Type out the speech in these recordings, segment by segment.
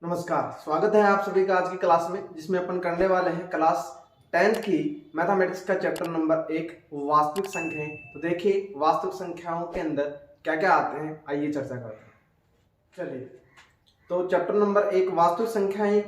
नमस्कार, स्वागत है आप सभी का आज की क्लास में, जिसमें अपन करने वाले हैं क्लास 10th की मैथमेटिक्स का चैप्टर नंबर 1 वास्तविक संख्याएं। तो देखिए वास्तविक संख्याओं के अंदर क्या क्या आते हैं, आइए चर्चा करते हैं। चलिए, तो चैप्टर नंबर 1 वास्तविक संख्याएं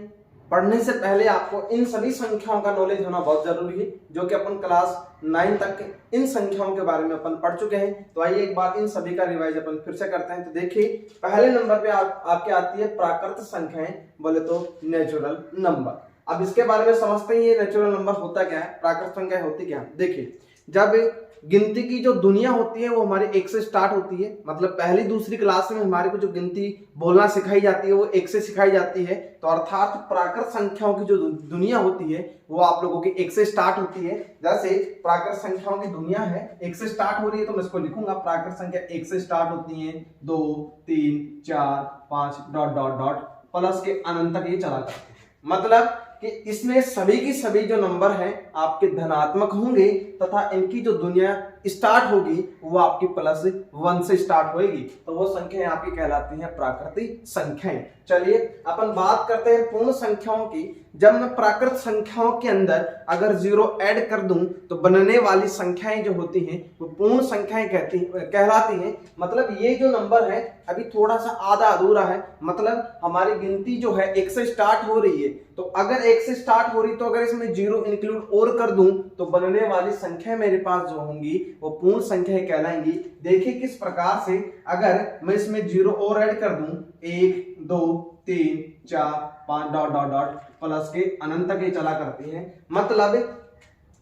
पढ़ने से पहले आपको इन सभी संख्याओं का नॉलेज होना बहुत जरूरी है, जो कि अपन क्लास 9 तक इन संख्याओं के बारे में अपन पढ़ चुके हैं। तो आइए एक बार इन सभी का रिवाइज अपन फिर से करते हैं। तो देखिए पहले नंबर पे आपके आती है प्राकृत संख्याएं, बोले तो नेचुरल नंबर। अब इसके बारे में समझते हैं, ये नेचुरल नंबर होता क्या है, प्राकृत संख्या होती क्या है। देखिए, जब गिनती की जो दुनिया होती है वो हमारे 1 से स्टार्ट होती है, मतलब पहली दूसरी क्लास में हमारे को जो गिनती बोलना सिखाई जाती है वो 1 से सिखाई जाती है। तो अर्थात प्राकृत संख्याओं की जो दुनिया होती है वो आप लोगों की 1 से स्टार्ट होती है। जैसे प्राकृत संख्याओं की दुनिया है 1 से स्टार्ट हो रही है, तो मैं इसको लिखूंगा प्राकृत संख्या 1 से स्टार्ट होती है, 2 3 4 5 डॉट डॉट डॉट प्लस के अनंत तक ये चला जाता है। मतलब कि इसमें सभी की सभी जो नंबर हैं आपके धनात्मक होंगे तथा इनकी जो दुनिया स्टार्ट होगी वो आपकी +1 से स्टार्ट होगी। तो वो संख्याएं आपकी कहलाती हैं प्राकृतिक संख्याएं। चलिए अपन बात करते हैं पूर्ण संख्याओं की। जब मैं प्राकृत संख्याओं के अंदर अगर 0 ऐड कर दूं तो बनने वाली संख्याएं जो होती हैं वो पूर्ण संख्याएं कहलाती हैं। मतलब ये जो नंबर है अभी थोड़ा सा आधा अधूरा है, मतलब हमारी गिनती जो है 1 से स्टार्ट हो रही है। तो अगर 1 से स्टार्ट हो रही तो अगर इसमें 0 इंक्लूड और कर दूं तो बनने वाली संख्या मेरे पास जो होंगी वो पूर्ण संख्याएं कहलाएंगी। देखिए किस प्रकार से, अगर मैं इसमें 0 और ऐड कर दूं 1 2 3 4 5 डॉट डॉट डॉट प्लस के अनंत तक ये चला करती है। मतलब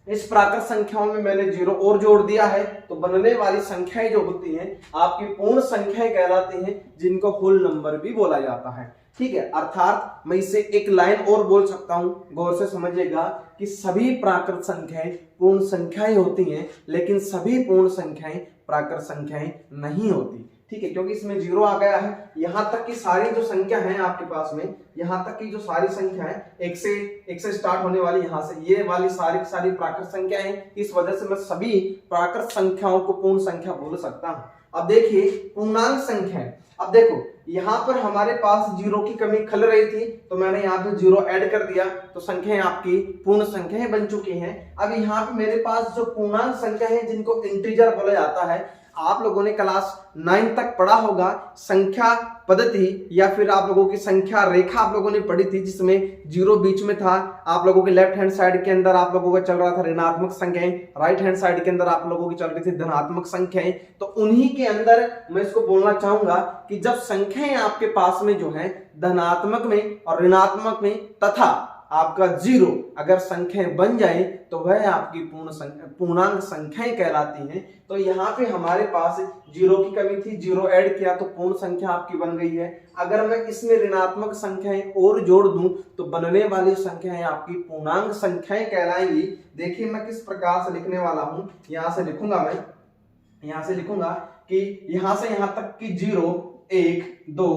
इस प्राकृत संख्याओं में मैंने 0 और जोड़ दिया है, तो बनने वाली संख्याएं जो होती हैं आपकी पूर्ण संख्याएं कहलाती हैं, जिनको होल नंबर भी बोला जाता है। ठीक है, अर्थात मैं इसे एक लाइन और बोल सकता हूं, गौर से समझिएगा कि सभी प्राकृत संख्याएं पूर्ण संख्याएं होती हैं, लेकिन सभी पूर्ण संख्याएं प्राकृत संख्याएं नहीं होती। ठीक है, क्योंकि इसमें 0 आ गया है। यहां तक की सारी जो संख्या है आपके पास में, यहां तक की जो सारी संख्या है 1 से स्टार्ट होने वाली, यहां से ये वाली सारी प्राकृत संख्या है। इस वजह से मैं सभी प्राकृत संख्याओं को पूर्ण संख्या बोल सकता हूं। अब देखिए पूर्णांक संख्या, अब देखो यहां पर हमारे पास 0 की कमी खल रही थी, तो मैंने यहाँ पे 0 ऐड कर दिया, तो संख्याएं आपकी पूर्ण संख्याएं बन चुकी हैं। अब यहाँ पे मेरे पास जो पूर्णांक संख्या है जिनको इंटीजर बोला जाता है, आप लोगों ने क्लास 9 तक पढ़ा होगा संख्या पद्धति, या फिर आप लोगों की संख्या रेखा आप लोगों ने पढ़ी थी, जिसमें 0 बीच में था। आप लोगों के लेफ्ट हैंड साइड के अंदर आप लोगों का चल रहा था ऋणात्मक संख्याएं, राइट हैंड साइड के अंदर आप लोगों की चल रही थी धनात्मक संख्याएं। तो उन्हीं के अंदर मैं इसको बोलना चाहूंगा कि जब संख्याएं आपके पास में जो है धनात्मक में और ऋणात्मक में तथा आपका 0 अगर संख्याएं बन जाए तो वह आपकी पूर्णांक संख्याएं कहलाती हैं। तो यहाँ पे हमारे पास 0 की कमी थी, 0 ऐड किया तो पूर्ण संख्या आपकी बन गई है। अगर मैं इसमें ऋणात्मक संख्याएं और जोड़ दूं तो बनने वाली संख्याएं आपकी पूर्णांक संख्याएं कहलाएंगी। देखिए मैं किस प्रकार से लिखने वाला हूं, यहां से लिखूंगा, मैं यहां से लिखूंगा कि यहां से यहां तक कि 0 1 2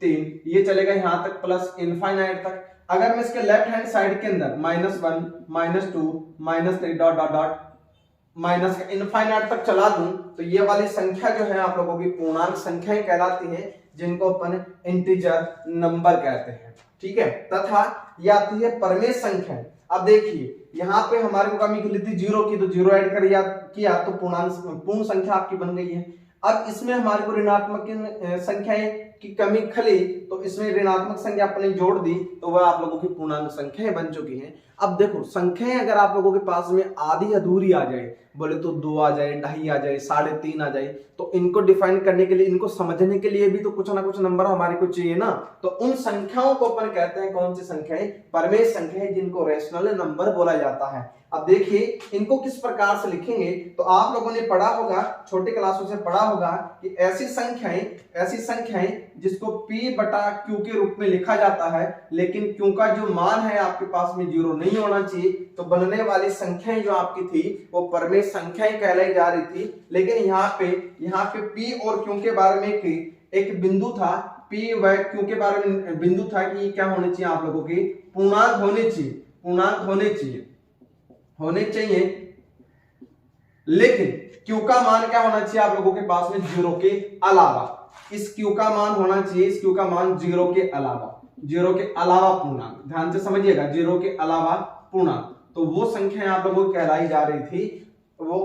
3 ये चलेगा यहां तक प्लस इनफाइनाइट तक। अगर मैं इसके लेफ्ट हैंड साइड के अंदर -1 -2 -3 dot dot dot minus infinite तक चला दूं तो ये वाली संख्या जो है आप लोगों की पूर्णांक संख्याएं कहलाती हैं, जिनको अपन इंटीजर नंबर कहते हैं। ठीक है, तथा ये आती है परमेय संख्या। अब देखिए यहाँ पे हमारे को कमी मिली थी 0 की, तो 0 ऐड कर किया तो पूर्ण संख्या आपकी बन गई है। अब इसमें हमारे को ऋणात्मक संख्याएं की कमी खली, तो इसमें ऋणात्मक संख्या अपने जोड़ दी, तो वह आप लोगों की पूर्णांक संख्याएं बन चुकी हैं। अब देखो संख्याएं अगर आप लोगों के पास में आधी अधूरी आ जाए, बोले तो 2 आ जाए, 2.5 आ जाए, 3.5 आ जाए, तो इनको डिफाइन करने के लिए, इनको समझने के लिए भी तो कुछ ना कुछ नंबर हमारे को चाहिए ना। तो उन संख्याओं को अपन कहते हैं कौन सी संख्याएं, परमेय संख्याएं, जिनको रैशनल नंबर बोला जाता है। अब देखिए इनको किस प्रकार से लिखेंगे, तो आप लोगों ने पढ़ा होगा, छोटे क्लासों से पढ़ा होगा कि ऐसी संख्याएं जिसको P बटा Q के रूप में लिखा जाता है, लेकिन Q का जो मान है आपके पास में 0 नहीं होना चाहिए, तो बनने वाली संख्याएं जो आपकी थी वो परमेय संख्याएं कहलाई जा रही थी। लेकिन यहाँ पे P और Q के बारे में एक बिंदु था, P व Q के बारे में बिंदु था कि क्या होने चाहिए, आप लोगों की पूर्णांक होने चाहिए, लेकिन Q का मान क्या होना चाहिए आप लोगों के पास में 0 के अलावा। इस Q का मान होना चाहिए, इस Q का मान 0 के अलावा। जीरो के अलावा पूर्णांक, ध्यान से समझिएगा, जीरो के अलावा पूर्णांक, तो वो संख्या आप लोगों को कहलाई जा रही थी, वो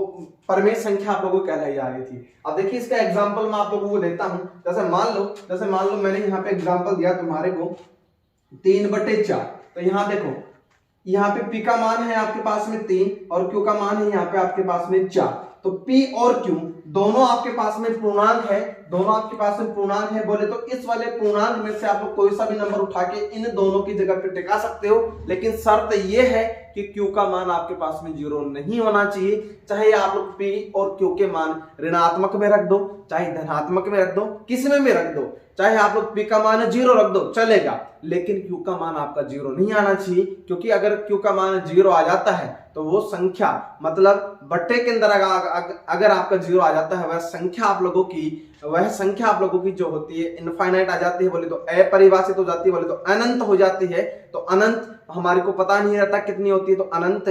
परमेय संख्या आप लोगों को कहलाई जा रही थी। अब देखिए इसका एग्जांपल मैं आप लोगों को देता हूं। जैसे मान लो मैंने यहाँ पे एग्जांपल दिया तुम्हारे को 3/4। तो यहाँ देखो, यहाँ पे P का मान है आपके पास में 3 और Q का मान है यहाँ पे आपके पास में 4। तो P और Q दोनों आपके पास में पूर्णांक है, दोनों आपके पास में पूर्णांक है। बोले तो इस वाले पूर्णांक में से आप लोग कोई सा भी नंबर उठा के इन दोनों की जगह पे टिका सकते हो, लेकिन शर्त यह है कि Q का मान आपके पास में 0 नहीं होना चाहिए। चाहे आप लोग P और Q के मान ऋणात्मक में रख दो, चाहे धनात्मक में रख दो, किसी में भी रख दो, चाहे आप लोग P का मान 0 रख दो चलेगा, लेकिन Q का मान आपका 0 नहीं आना चाहिए। क्योंकि अगर Q का मान 0 आ जाता है तो वो संख्या, मतलब बट्टे के अंदर अगर आपका 0 आ जाता है, वह संख्या आप लोगों की जो होती है इनफाइनाइट आ जाती है, बोले तो अपरिभाषित हो जाती है, बोले तो अनंत हो जाती है। तो अनंत हमारे को पता नहीं रहता कितनी होती है, तो अनंत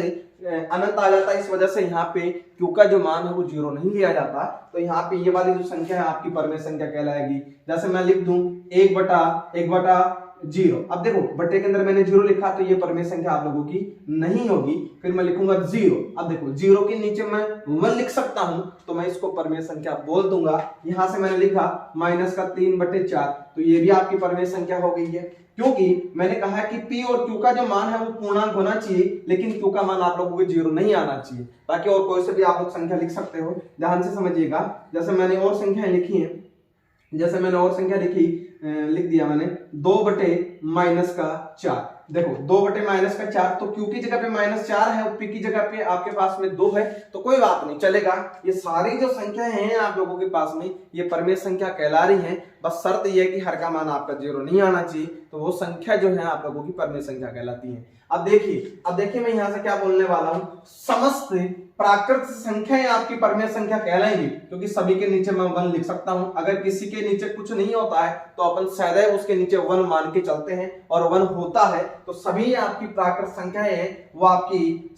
आ जाता है। इस वजह से यहाँ पे Q का जो मान है वो 0 नहीं लिया जाता। तो यहाँ पे ये वाली जो संख्या है आपकी परमेय संख्या कहलाएगी। जैसे मैं लिख दूं 1/0। अब देखो बट्टे के अंदर मैंने 0 लिखा, तो ये परमेय संख्या आप लोगों की नहीं होगी। फिर मैं लिखूंगा 0। अब देखो 0 के नीचे मैं 1 लिख सकता हूं, तो मैं इसको परमेय संख्या बोल दूंगा। यहां से मैंने लिखा -3/4, तो ये भी आपकी परमेय संख्या हो गई है। क्योंकि मैंने कहा है कि P और Q का जो मान है वो पूर्णांक होना चाहिए, लेकिन Q का मान आप लोगों को 0 नहीं आना चाहिए। बाकी और कोई से भी आप लोग संख्या लिख सकते हो, ध्यान से समझिएगा। जैसे मैंने और संख्या लिखी है, लिख दिया मैंने 2/-4। देखो 2/-4, तो Q की जगह पे -4 है और P की जगह पे आपके पास में 2 है, तो कोई बात नहीं चलेगा। ये सारी जो संख्याएं हैं आप लोगों के पास में, ये परमेय संख्या कहला रही हैं। बस शर्त ये है कि हर का मान आपका 0 नहीं आना चाहिए, तो वो संख्या जो है आप लोगों की परमेय संख्या कहलाती है। अब देखिए मैं यहां से क्या बोलने वाला हूं, समस्त प्राकृत संख्याएं आपकी परमेय संख्या कहलाएंगी, क्योंकि सभी के नीचे मैं 1 लिख सकता हूं। अगर किसी के नीचे कुछ नहीं होता है तो अपन सदैव उसके नीचे 1 मान के चलते हैं, और 1 होता है तो सभी आपकी प्राकृत संख्याएं हैं, वो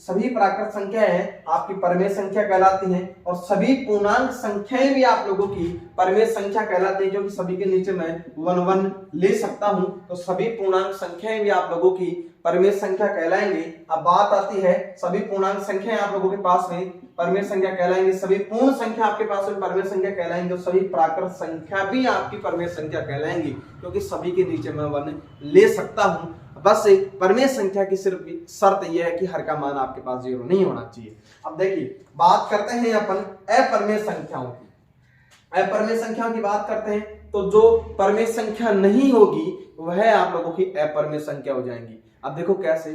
सभी प्राकृत संख्याएं आपकी परमेय संख्या कहलाती हैं। और सभी पूर्णांक संख्याएं भी आप लोगों की परमेय संख्या कहलाती है, क्योंकि सभी के नीचे मैं 1 ले सकता हूं, तो सभी पूर्णांक संख्याएं भी आप लोगों की परमेय संख्या कहलाएंगे। अब बात आती है, सभी पूर्णांक संख्याएं आप लोगों के पास में परमेय संख्या कहलाएंगे, सभी पूर्ण संख्या आपके पास में परमेय संख्या कहलाएंगे, और सभी प्राकृत संख्या भी आपकी परमेय संख्या कहलाएंगी, क्योंकि सभी के नीचे मैं 1 ले सकता हूं। बस परमेय संख्या की सिर्फ शर्त यह है कि हर का मान आपके पास 0 नहीं होना चाहिए। अब देखिए बात करते हैं अपन अपरमेय संख्याओं की। अपरमेय संख्याओं की बात करते हैं, तो जो परमेय संख्या नहीं होगी वह आप लोगों की अपरमेय संख्या हो जाएंगी। अब देखो कैसे,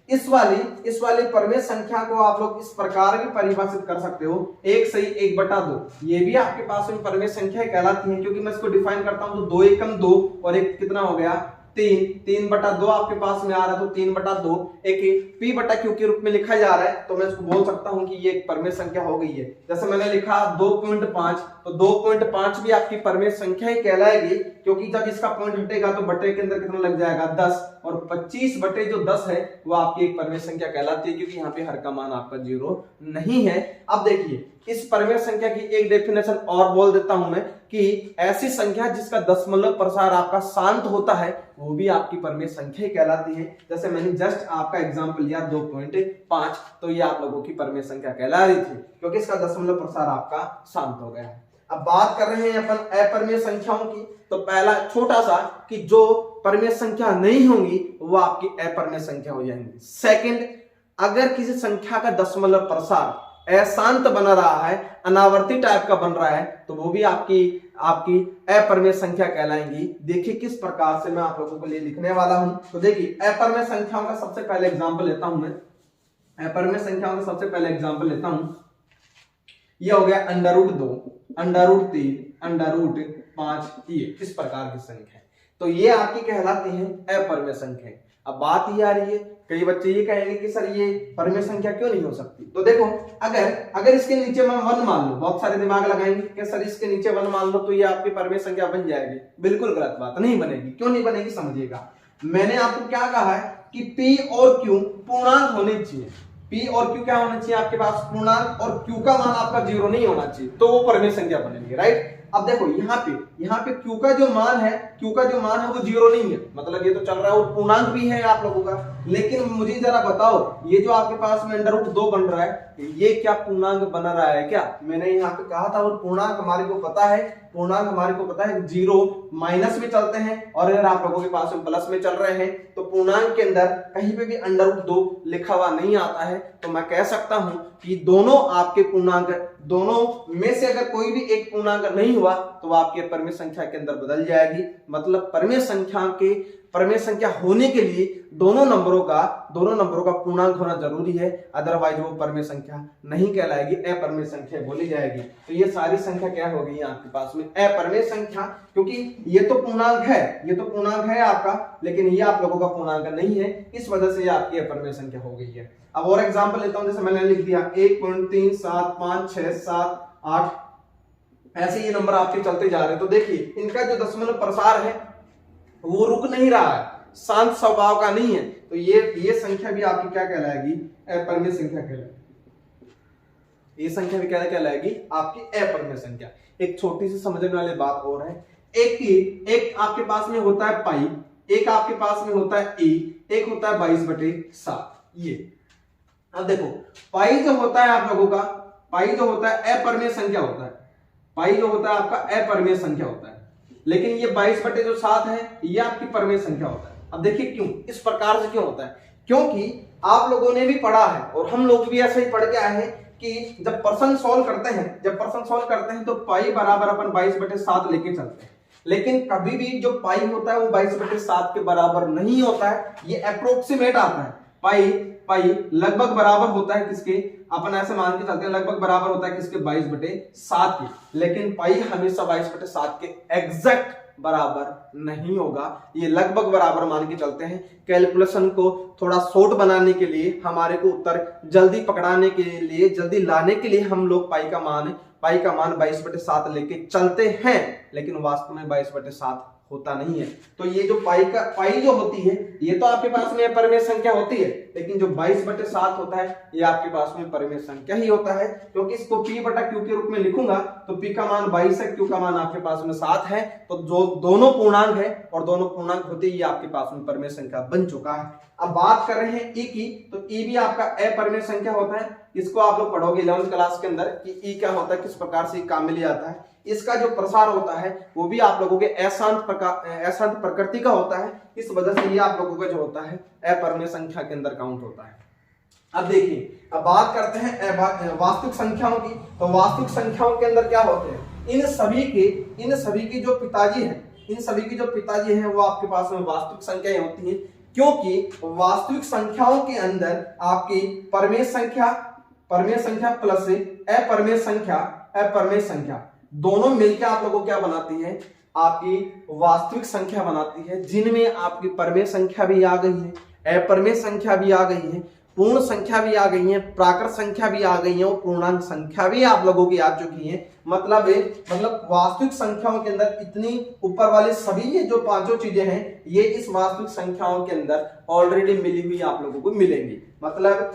इस वाली परमेय संख्या को आप लोग इस प्रकार भी परिभाषित कर सकते हो, 1/2। ये भी आपके पास में परमेय संख्या कहलाती है, क्योंकि मैं इसको डिफाइन करता हूं तो 2 एकम 2 और 1 कितना हो गया 3/2 आपके पास में आ रहा है, तो 3/2 एक P/Q के रूप में लिखा जा रहा है, तो मैं इसको बोल सकता हूं कि ये एक परमेय संख्या हो गई है। जैसे मैंने लिखा 2.5, तो 2.5 भी आपकी परमेय संख्या ही कहलाएगी, क्योंकि जब इसका पॉइंट हटेगा तो बट्टे के अंदर कितना लग जाएगा 10, और 25/10 है वो आपकी एक परमेय संख्या कहलाती है, क्योंकि यहाँ पे हर का मान आपका 0 नहीं है। अब देखिए इस परमेय संख्या की एक डेफिनेशन और बोल देता हूं मैं, कि ऐसी संख्या जिसका दशमलव प्रसार आपका शांत होता है वो भी आपकी परमेय संख्या कहलाती है। जैसे मैंने जस्ट आपका एग्जांपल लिया 2.5, तो ये आप लोगों की परमेय संख्या कहला रही थी, क्योंकि इसका दशमलव प्रसार आपका शांत हो गया है। अब बात कर रहे हैं अपन अपरमेय संख्याओं की, तो पहला छोटा सा कि जो परमेय संख्या नहीं होंगी वो आपकी अपरमेय संख्या हो जाएंगी। सेकंड, अगर किसी संख्या का दशमलव प्रसार अशांत बना रहा है, अनावर्ती टाइप का बन रहा है, तो वो भी आपकी अपरमेय संख्या कहलाएंगी। देखिए किस प्रकार से मैं आप लोगों के लिए लिखने वाला हूं। तो देखिए अपरमेय संख्याओं का सबसे पहले एग्जांपल लेता हूं मैं, अपरमेय संख्याओं का सबसे पहले एग्जांपल लेता हूं। ये हो गया √2, √3, √5, ये इस प्रकार की संख्या, तो ये आपकी कहलाती है अपरमेय संख्या। अब बात ये आ रही है, कई बच्चे ये कहेंगे कि सर ये परमेय संख्या क्यों नहीं हो सकती। तो देखो अगर इसके नीचे मैं 1 मान लो, बहुत सारे दिमाग लगाएंगे कि सर इसके नीचे 1 मान लो तो ये आपकी परमेय संख्या बन जाएगी। बिल्कुल गलत बात, नहीं बनेगी। क्यों नहीं बनेगी समझिएगा। मैंने आपको क्या कहा है कि P और Q पूर्णांक होने चाहिए। P और Q क्या होना चाहिए आपके पास पूर्णांक, और Q का मान आपका 0 नहीं होना चाहिए, तो वो परमेय संख्या बनेगी, राइट। अब देखो यहाँ पे Q का जो मान है वो 0 नहीं है, मतलब ये तो चल रहा है और पूर्णांक भी है आप लोगों का। लेकिन मुझे जरा बताओ, ये जो आपके पास में √2 बन रहा है, ये क्या पूर्णांक बन रहा है क्या? मैंने यहाँ पे कहा था, और पूर्णांक हमारे को पता है 0 माइनस में चलते हैं, और अगर आप लोगों के पास में प्लस में चल रहे हैं तो पूर्णांक के अंदर कहीं पे भी √2 लिखा हुआ नहीं आता है। तो मैं कह सकता हूं कि दोनों आपके पूर्णांक, दोनों में से अगर कोई भी एक पूर्णांक नहीं हुआ तो आपके परिमेय संख्या के अंदर बदल जाएगी। मतलब परिमेय संख्या होने के लिए दोनों नंबरों का पूर्णांक होना जरूरी है, अदरवाइज वो परिमेय संख्या नहीं कहलाएगी, अपरिमेय संख्या बोली जाएगी। तो ये सारी संख्या क्या हो गई आपके पास में? अपरिमेय संख्या, क्योंकि ये तो पूर्णांक है आपका, लेकिन ये आप लोगों का पूर्णांक नहीं है, इस वजह से ये आपकी अपरिमेय संख्या हो गई है। अब और एग्जांपल लेता हूं, जैसे मैंने लिख दिया 1.37568, ऐसे ये नंबर आपके चलते जा रहे हैं। तो देखिए इनका जो दशमलव प्रसार है वो रुक नहीं रहा है, शांत स्वभाव का नहीं है। तो ये संख्या भी आपकी क्या कहलाएगी? अपरिमेय संख्या कहलाएगी। ये संख्या भी क्या कहलाएगी? आपकी अपरिमेय संख्या। एक छोटी सी समझने वाली बात और है, एक आपके पास में होता है पाई, एक आपके पास में होता है एक होता है 22/7। ये अब देखो, पाई जो होता है आप लोगों का, पाई जो होता है अपरिमेय संख्या होता है, पाई जो होता है आपका अपरिमेय संख्या होता है, लेकिन ये 22/7 है, ये आपकी परिमेय संख्या होता है। अब देखिए क्यों, इस प्रकार से क्यों होता है? क्योंकि आप लोगों ने भी पढ़ा है और हम लोग भी ऐसे ही पढ़ के आए हैं कि जब प्रश्न सॉल्व करते हैं तो पाई बराबर अपन 22/7 लेके चलते हैं, लेकिन कभी भी जो पाई होता है वो 22/7 के बराबर नहीं होता है, ये अप्रोक्सीमेट आता है। पाई लगभग बराबर होता है किसके? अपन ऐसे मान के चलते हैं लगभग बराबर होता है किसके? 22/7 के। लेकिन पाई हमेशा 22/7 के एग्जैक्ट बराबर नहीं होगा, ये लगभग बराबर मान के चलते हैं। कैलकुलेशन को थोड़ा शॉर्ट बनाने के लिए, हमारे को उत्तर जल्दी पकड़ाने के लिए, जल्दी लाने के लिए हम लोग पाई का मान 22/7 लेके चलते हैं, लेकिन वास्तव में 22/7 होता नहीं है। तो ये जो पाई जो होती है, ये तो आपके पास में परिमेय संख्या होती है, लेकिन जो 22/7 होता है ये आपके पास में परिमेय संख्या ही होता है। क्योंकि इसको P/Q के रूप में लिखूंगा तो P का मान 22 है, Q का मान आपके पास में 7 है, तो जो दोनों पूर्णांक है और दोनों पूर्णांक होते ही आपके पास में परिमेय संख्या बन चुका है। अब बात कर रहे हैं E की, तो E भी आपका अपरिमेय संख्या होता है। इसको आप लोग पढ़ोगे 11th क्लास के अंदर कि E क्या होता है, किस प्रकार से कामिली आता है। इसका जो प्रसार होता है वो भी आप लोगों के अशांत प्रकृति का होता है, इस वजह से ये आप लोगों का जो होता है अपरिमेय संख्या के अंदर काउंट होता है। अब देखिए, अब बात करते हैं वास्तविक संख्याओं की। तो वास्तविक संख्याओं के अंदर क्या होते हैं? इन सभी की जो पिताजी हैं वो आपके पास में वास्तविक संख्याएं होती हैं, क्योंकि वास्तविक संख्याओं के अंदर आपकी परिमेय संख्या प्लस अपरिमेय संख्या दोनों मिलकर आप लोगों को क्या बनाती है? आपकी वास्तविक संख्या बनाती है, जिनमें आपकी परिमेय संख्या भी आ गई है, अपरिमेय संख्या भी आ गई है, पूर्ण संख्या भी आ गई है, प्राकृत संख्या भी आ गई है और पूर्णांक संख्या भी आप लोगों की आ चुकी है। मतलब वास्तविक संख्याओं के अंदर इतनी ऊपर वाले सभी ये जो पांचों चीजें हैं, ये इस वास्तविक संख्याओं के अंदर ऑलरेडी मिली हुई आप लोगों को मिलेंगी। मतलब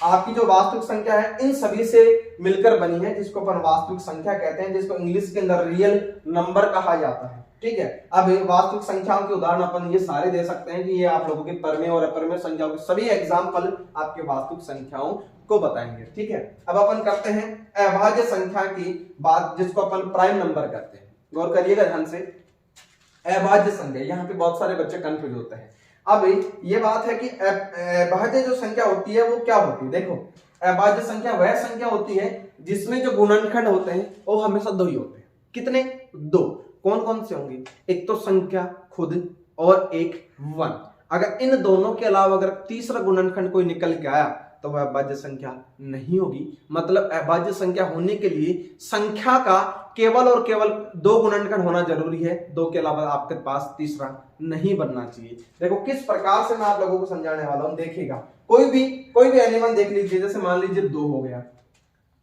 आपकी जो वास्तविक संख्या है इन सभी से मिलकर बनी है, जिसको अपन वास्तविक संख्या कहते हैं, जिसको इंग्लिश के अंदर रियल नंबर कहा जाता है। ठीक है, अब वास्तविक संख्याओं के उदाहरण अपन ये सारे दे सकते हैं कि ये आप लोगों के परिमेय और अपरिमेय संख्याओं के सभी एग्जाम्पल आपके वास्तविक संख्याओं को बताएंगे। ठीक है, अब अपन करते हैं अभाज्य संख्या की बात, जिसको अपन प्राइम नंबर कहते हैं। गौर करिएगा ध्यान से, अभाज्य संख्या, यहाँ पे बहुत सारे बच्चे कंफ्यूज होते हैं। अब ये बात है कि अभाज्य जो संख्या होती है वो क्या होती है? देखो, अभाज्य संख्या वह संख्या होती है जिसमें जो गुणनखंड होते हैं वो हमेशा दो ही होते हैं। कितने? दो। कौन कौन से होंगे? एक तो संख्या खुद और एक 1। अगर इन दोनों के अलावा अगर तीसरा गुणनखंड कोई निकल के आया तो वह अभाज्य संख्या नहीं होगी। मतलब अभाज्य संख्या होने के लिए संख्या का केवल और केवल दो गुणनखंड होना जरूरी है, दो के अलावा आपके पास तीसरा नहीं बनना चाहिए। देखो किस प्रकार से मैं आप लोगों को समझाने वाला हूं, देखिएगा। कोई भी एलिमेंट देख लीजिए, जैसे मान लीजिए 2 हो गया,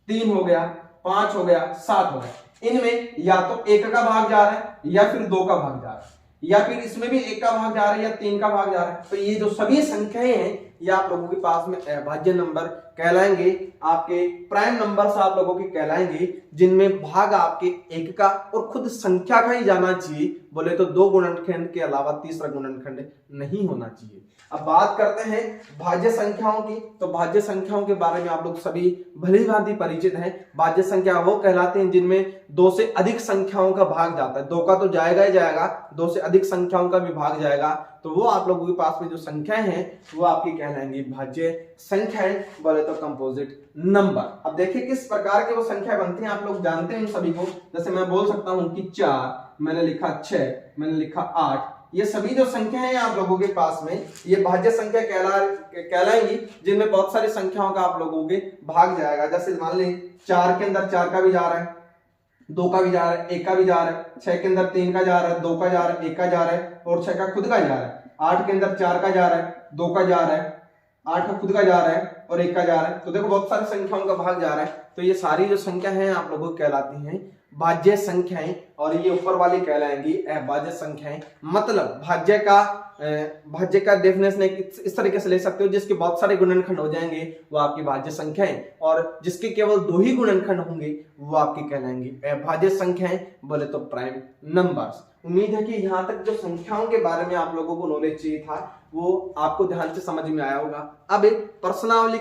3 हो गया, 5 हो गया, 7 हो गया। इनमें या तो 1 का भाग जा रहा है या फिर 2 का भाग जा रहा है, या फिर इसमें भी 1 का भाग जा रहा है या 3 का भाग जा रहा है। तो ये जो सभी संख्याएं हैं ये आप लोगों के पास में अभाज्य नंबर कहलाएंगे, आपके प्राइम नंबर्स आप लोगों के कहलाएंगे, जिनमें भाग आपके एक का और खुद संख्या का ही जाना चाहिए। बोले तो दो गुणनखंड के अलावा तीसरा गुणनखंड नहीं होना चाहिए। अब बात करते हैं भाज्य संख्याओं की। तो भाज्य संख्याओं के बारे में आप लोग सभी भली भांति परिचित हैं। भाज्य संख्या वो कहलाते हैं जिनमें दो से अधिक संख्याओं का भाग जाता है। दो का तो जाएगा ही जाएगा, दो से अधिक संख्याओं का भी भाग जाएगा, तो वो आप लोगों के पास में जो संख्याएं हैं वो आपकी कहलाएंगी भाज्य संख्याएं, बोले तो कंपोजिट नंबर। अब देखिए किस प्रकार की वो संख्या बनती हैं, आप लोग जानते हैं इन सभी को। जैसे मैं बोल सकता हूं कि 4, मैंने लिखा 6, मैंने लिखा 8, ये सभी जो संख्या है आप लोगों के पास में ये भाज्य संख्या कहलाएंगी, जिनमें बहुत सारी संख्याओं का आप लोगों के भाग जाएगा। जैसे मान लें 4 के अंदर 4 का भी जा रहा है, 2 का भी जा रहा है, 1 का भी जा रहा है, 6 के अंदर 3 का जा रहा है, 2 का जा रहा है, 1 का जा रहा है और 6 का खुद का जा रहा है। 8 के अंदर 4 का जा रहा है, 2 का जा रहा है, 8 का खुद का जा रहा है और 1 का जा रहा है। तो देखो बहुत सारी संख्याओं का भाग जा रहा है। तो ये सारी जो संख्या है आप लोगों को कहलाती हैं भाज्य संख्याएं, और ये ऊपर वाली कहलाएंगी अभाज्य संख्याएं। मतलब भाज्य का डेफिनेशन इस तरीके से ले सकते हो, जिसके बहुत सारे गुणनखंड हो जाएंगे वो आपकी भाज्य संख्याएं, और जिसके केवल 2 ही गुणनखंड होंगे वो आपकी कहलाएंगी अभाज्य संख्याएं, बोले तो प्राइम नंबर्स। उम्मीद है कि यहाँ तक जो संख्याओं के बारे में आप लोगों को नॉलेज चाहिए था वो आपको ध्यान से समझ में आया होगा। अब प्रश्नावली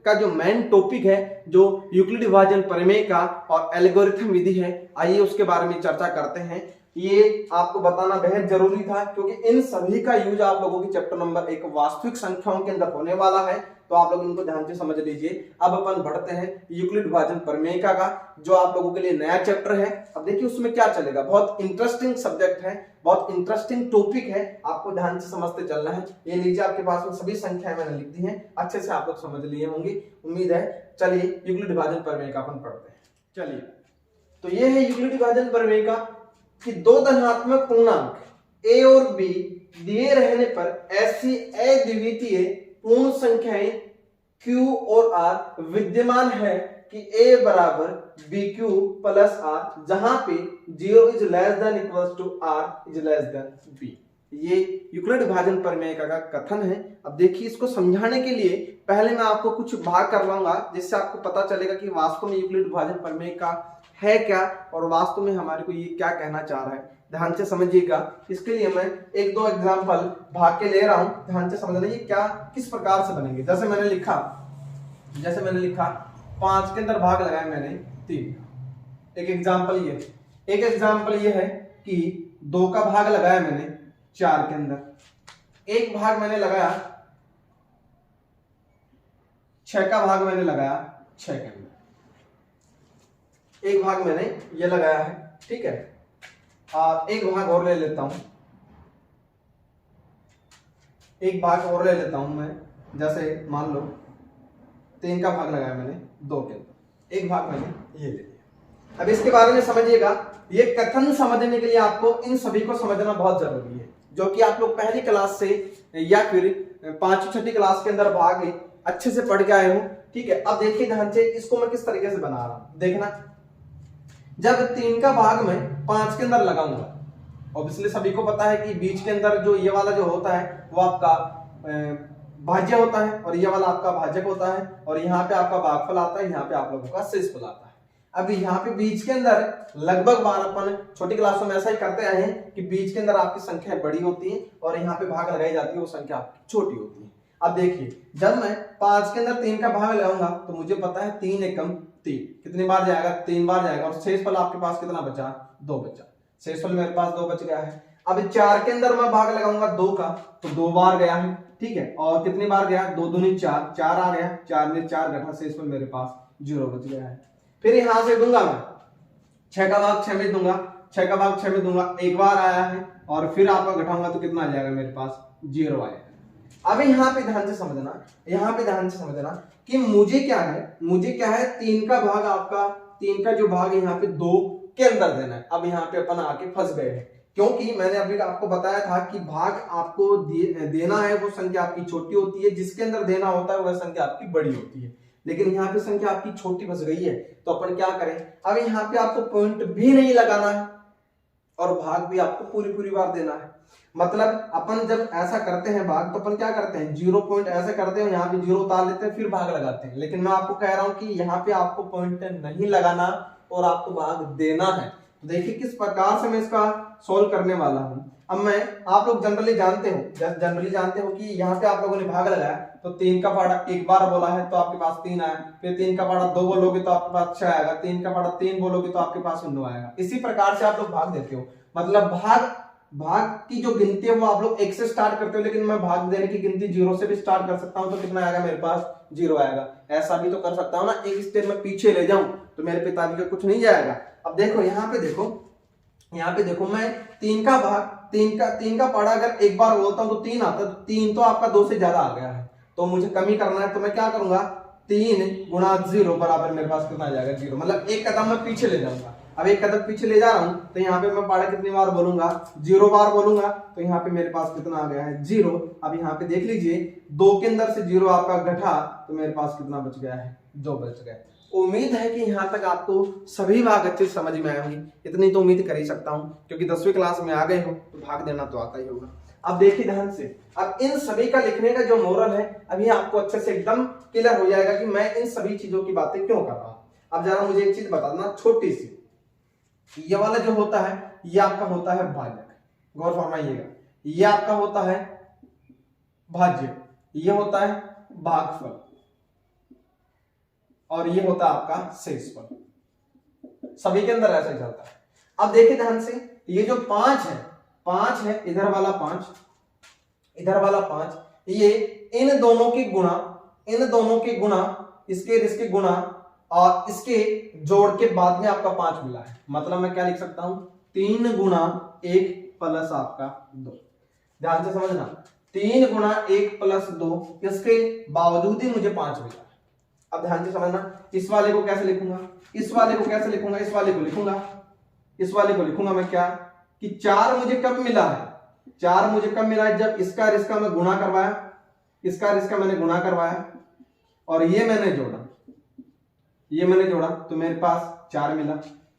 का जो मेन टॉपिक है, जो यूक्लिड विभाजन प्रमेय का और एल्गोरिथम विधि है, आइए उसके बारे में चर्चा करते हैं। ये आपको बताना बेहद जरूरी था, क्योंकि इन सभी का यूज आप लोगों की चैप्टर नंबर 1 वास्तविक संख्याओं के अंदर होने वाला है। तो आप लोग इनको ध्यान से समझ लीजिए। अब अपन बढ़ते हैं यूक्लिड विभाजन प्रमेय का, जो आप लोगों के लिए नया चैप्टर है। अब देखिए उसमें क्या चलेगा, बहुत इंटरेस्टिंग सब्जेक्ट है, बहुत इंटरेस्टिंग टॉपिक है, आपको ध्यान से समझते चलना है। ये लीजिए आपके पास में सभी संख्याएं मैंने लिख दी हैं, अच्छे से आप लोग समझ लिए होंगे उम्मीद है। चलिए यूक्लिड विभाजन प्रमेय का अपन पढ़ते हैं। चलिए तो ये है यूक्लिड विभाजन प्रमेय का कि दो धनात्मक पूर्णांक a और b दिए रहने पर ऐसी अद्वितीय पूर्ण संख्याएं q और r विद्यमान है कि a बराबर bq प्लस r, जहां पे 0 is less than equals to r is less than b। ये यूक्लिड विभाजन प्रमेय का कथन है। अब देखिए इसको समझाने के लिए पहले मैं आपको कुछ भाग करवाऊंगा, जिससे आपको पता चलेगा कि वास्तव में यूक्लिड विभाजन प्रमेय का है क्या और वास्तव में हमारे को ये क्या कहना चाह रहा है। ध्यान से समझिएगा। इसके लिए मैं 1-2 एग्जांपल भाग के ले रहा हूं, ध्यान से समझना ये क्या किस प्रकार से बनेंगे। जैसे मैंने लिखा 5 के अंदर भाग लगाया मैंने 3। एक एग्जांपल ये है कि 2 का भाग लगाया मैंने 4 के अंदर। एक भाग मैंने लगाया 6 का भाग मैंने लगाया 6 के अंदर। एक भाग मैंने ये लगाया है, ठीक है। एक भाग और ले लेता हूं, मैं। जैसे मान लो 3 का भाग लगाया मैंने 2 के अंदर, एक भाग मैंने ये ले लिया। अब इसके बारे में समझिएगा। ये कथन समझने के लिए आपको इन सभी को समझना बहुत जरूरी है, जो कि आप लोग पहली क्लास से या फिर 5वीं-6वीं क्लास के अंदर भाग अच्छे से पढ़ के आए हो, ठीक है। अब देखिए ध्यान से इसको मैं किस तरीके से बना रहा हूं, देखना। जब 3 का भाग मैं 5 के अंदर लगाऊंगा, ऑब्वियसली सभी को पता है कि बीच के अंदर जो ये वाला जो होता है वो आपका भाज्य होता है और ये वाला आपका भाजक होता है, और यहाँ पे आपका भागफल आता है, यहाँ पे आप लोगों का शेषफल आता है। अब यहाँ पे बीच के अंदर लगभग बार अपन छोटी क्लासों में ऐसा ही करते आए हैं कि बीच के अंदर आपकी संख्या बड़ी होती है और यहाँ पे भाग लगाई जाती है, वो संख्या आपकी छोटी होती है। अब देखिए जब मैं 5 के अंदर 3 का भाग लगाऊंगा तो मुझे पता है 3 एकम 3 कितनी बार जाएगा, 3 बार जाएगा, और शेषफल आपके पास कितना बचा, 2 बचा। शेषफल मेरे पास 2 बच गया है। अब 4 के अंदर मैं भाग लगाऊंगा 2 का, तो 2 बार गया है, ठीक है। और कितनी बार गया, 2 दूनी 4, 4 आ गया, 4 में 4 घटा, शेषफल मेरे पास 0 बच गया है। फिर यहां से दूंगा मैं 6 का भाग 6 में दूंगा, 6 का भाग 6 में दूंगा, एक बार आया है, और फिर आपका घटाऊंगा तो कितना आ जाएगा, मेरे पास 0 आएगा। अब यहाँ पे ध्यान से समझना कि मुझे क्या है 3 का भाग आपका 3 का जो भाग है यहाँ पे 2 के अंदर देना है। अब यहाँ पे अपन आके फंस गए हैं, क्योंकि मैंने अभी आपको बताया था कि भाग आपको देना है वो संख्या आपकी छोटी होती है, जिसके अंदर देना होता है वह संख्या आपकी बड़ी होती है। लेकिन यहाँ पे संख्या आपकी छोटी फंस गई है, तो अपन क्या करें, अब यहाँ पे आपको पॉइंट भी नहीं लगाना है और भाग भी आपको पूरी पूरी बार देना है। मतलब अपन जब ऐसा करते हैं भाग, तो अपन क्या करते हैं, 0 पॉइंट ऐसे करते हैं, यहाँ पे 0 उतार लेते हैं, फिर भाग लगाते हैं। लेकिन मैं आपको कह रहा हूं कि यहाँ पे आपको पॉइंट नहीं लगाना और आपको भाग देना है। देखिए किस प्रकार से मैं इसका सोल्व करने वाला हूं। अब मैं, आप लोग जनरली जानते हो कि यहाँ पे आप लोगों ने भाग लगाया तो 3 का पाड़ा एक बार बोला है तो आपके पास 3 आया, फिर 3 का पाड़ा 2 बोलोगे तो आपके पास 6 आएगा, 3 का पाड़ा 3 बोलोगे तो आपके पास 9 आएगा। इसी प्रकार से आप लोग भाग देते हो। मतलब भाग की जो गिनती है वो आप लोग 1 से स्टार्ट करते हो, लेकिन मैं भाग देने की गिनती 0 से भी स्टार्ट कर सकता हूं, तो कितना आएगा मेरे पास, 0 आएगा। ऐसा भी तो कर सकता हूं ना, एक स्टेप में पीछे ले जाऊं तो मेरे पिताजी का कुछ नहीं जाएगा। अब देखो यहाँ पे देखो मैं 3 का पाड़ा अगर एक बार बोलता हूं तो 3 आता है, तो 3 तो आपका 2 से ज्यादा आ गया है, तो मुझे कमी करना है। तो मैं क्या करूंगा, 3 गुणा 0 बराबर मेरे पास कितना आ जाएगा, 0। मतलब एक कदम मैं पीछे ले जाऊंगा। अब एक कदम पीछे ले जा रहा हूं तो यहाँ पे मैं पाड़ा कितनी बार बोलूंगा, 0 बार बोलूंगा, तो यहाँ पे मेरे पास कितना आ गया है, 0। अब यहाँ पे देख लीजिए 2 के अंदर से 0 आपका घटा तो मेरे पास कितना बच गया है, 2 बच गया। उम्मीद है कि यहाँ तक आपको सभी भाग अच्छे से समझ में आए होंगे। इतनी तो उम्मीद कर ही सकता हूँ, क्योंकि 10वीं क्लास में आ गए हो तो भाग देना तो आता ही होगा। अब देखिए ध्यान से, अब इन सभी का लिखने का जो मोरल है अभी आपको अच्छे से एकदम क्लियर हो जाएगा कि मैं इन सभी चीजों की बातें क्यों कर रहा हूं। अब जरा मुझे एक चीज बताना छोटी सी, ये वाला जो होता है ये आपका होता है भाजक, गौर फरमाइएगा, ये आपका होता है भाज्य, ये होता है भागफल, और ये होता है आपका शेषफल। सभी के अंदर ऐसा ही चलता है। अब देखिए ध्यान से, ये जो 5 है, इधर वाला 5, इधर वाला 5, ये इन दोनों की गुणा, इसके गुणा और इसके जोड़ के बाद में आपका 5 मिला है। मतलब मैं क्या लिख सकता हूं, 3 गुणा 1 प्लस आपका 2। ध्यान से समझना, 3 गुणा 1 प्लस 2, इसके बावजूद ही मुझे 5 मिला है। अब ध्यान से समझना, इस वाले को कैसे लिखूंगा, इस वाले को लिखूंगा मैं क्या, कि 4 मुझे कब मिला है, जब इसका और इसका मैं गुणा करवाया, और ये मैंने जोड़ा तो मेरे पास 4 मिला।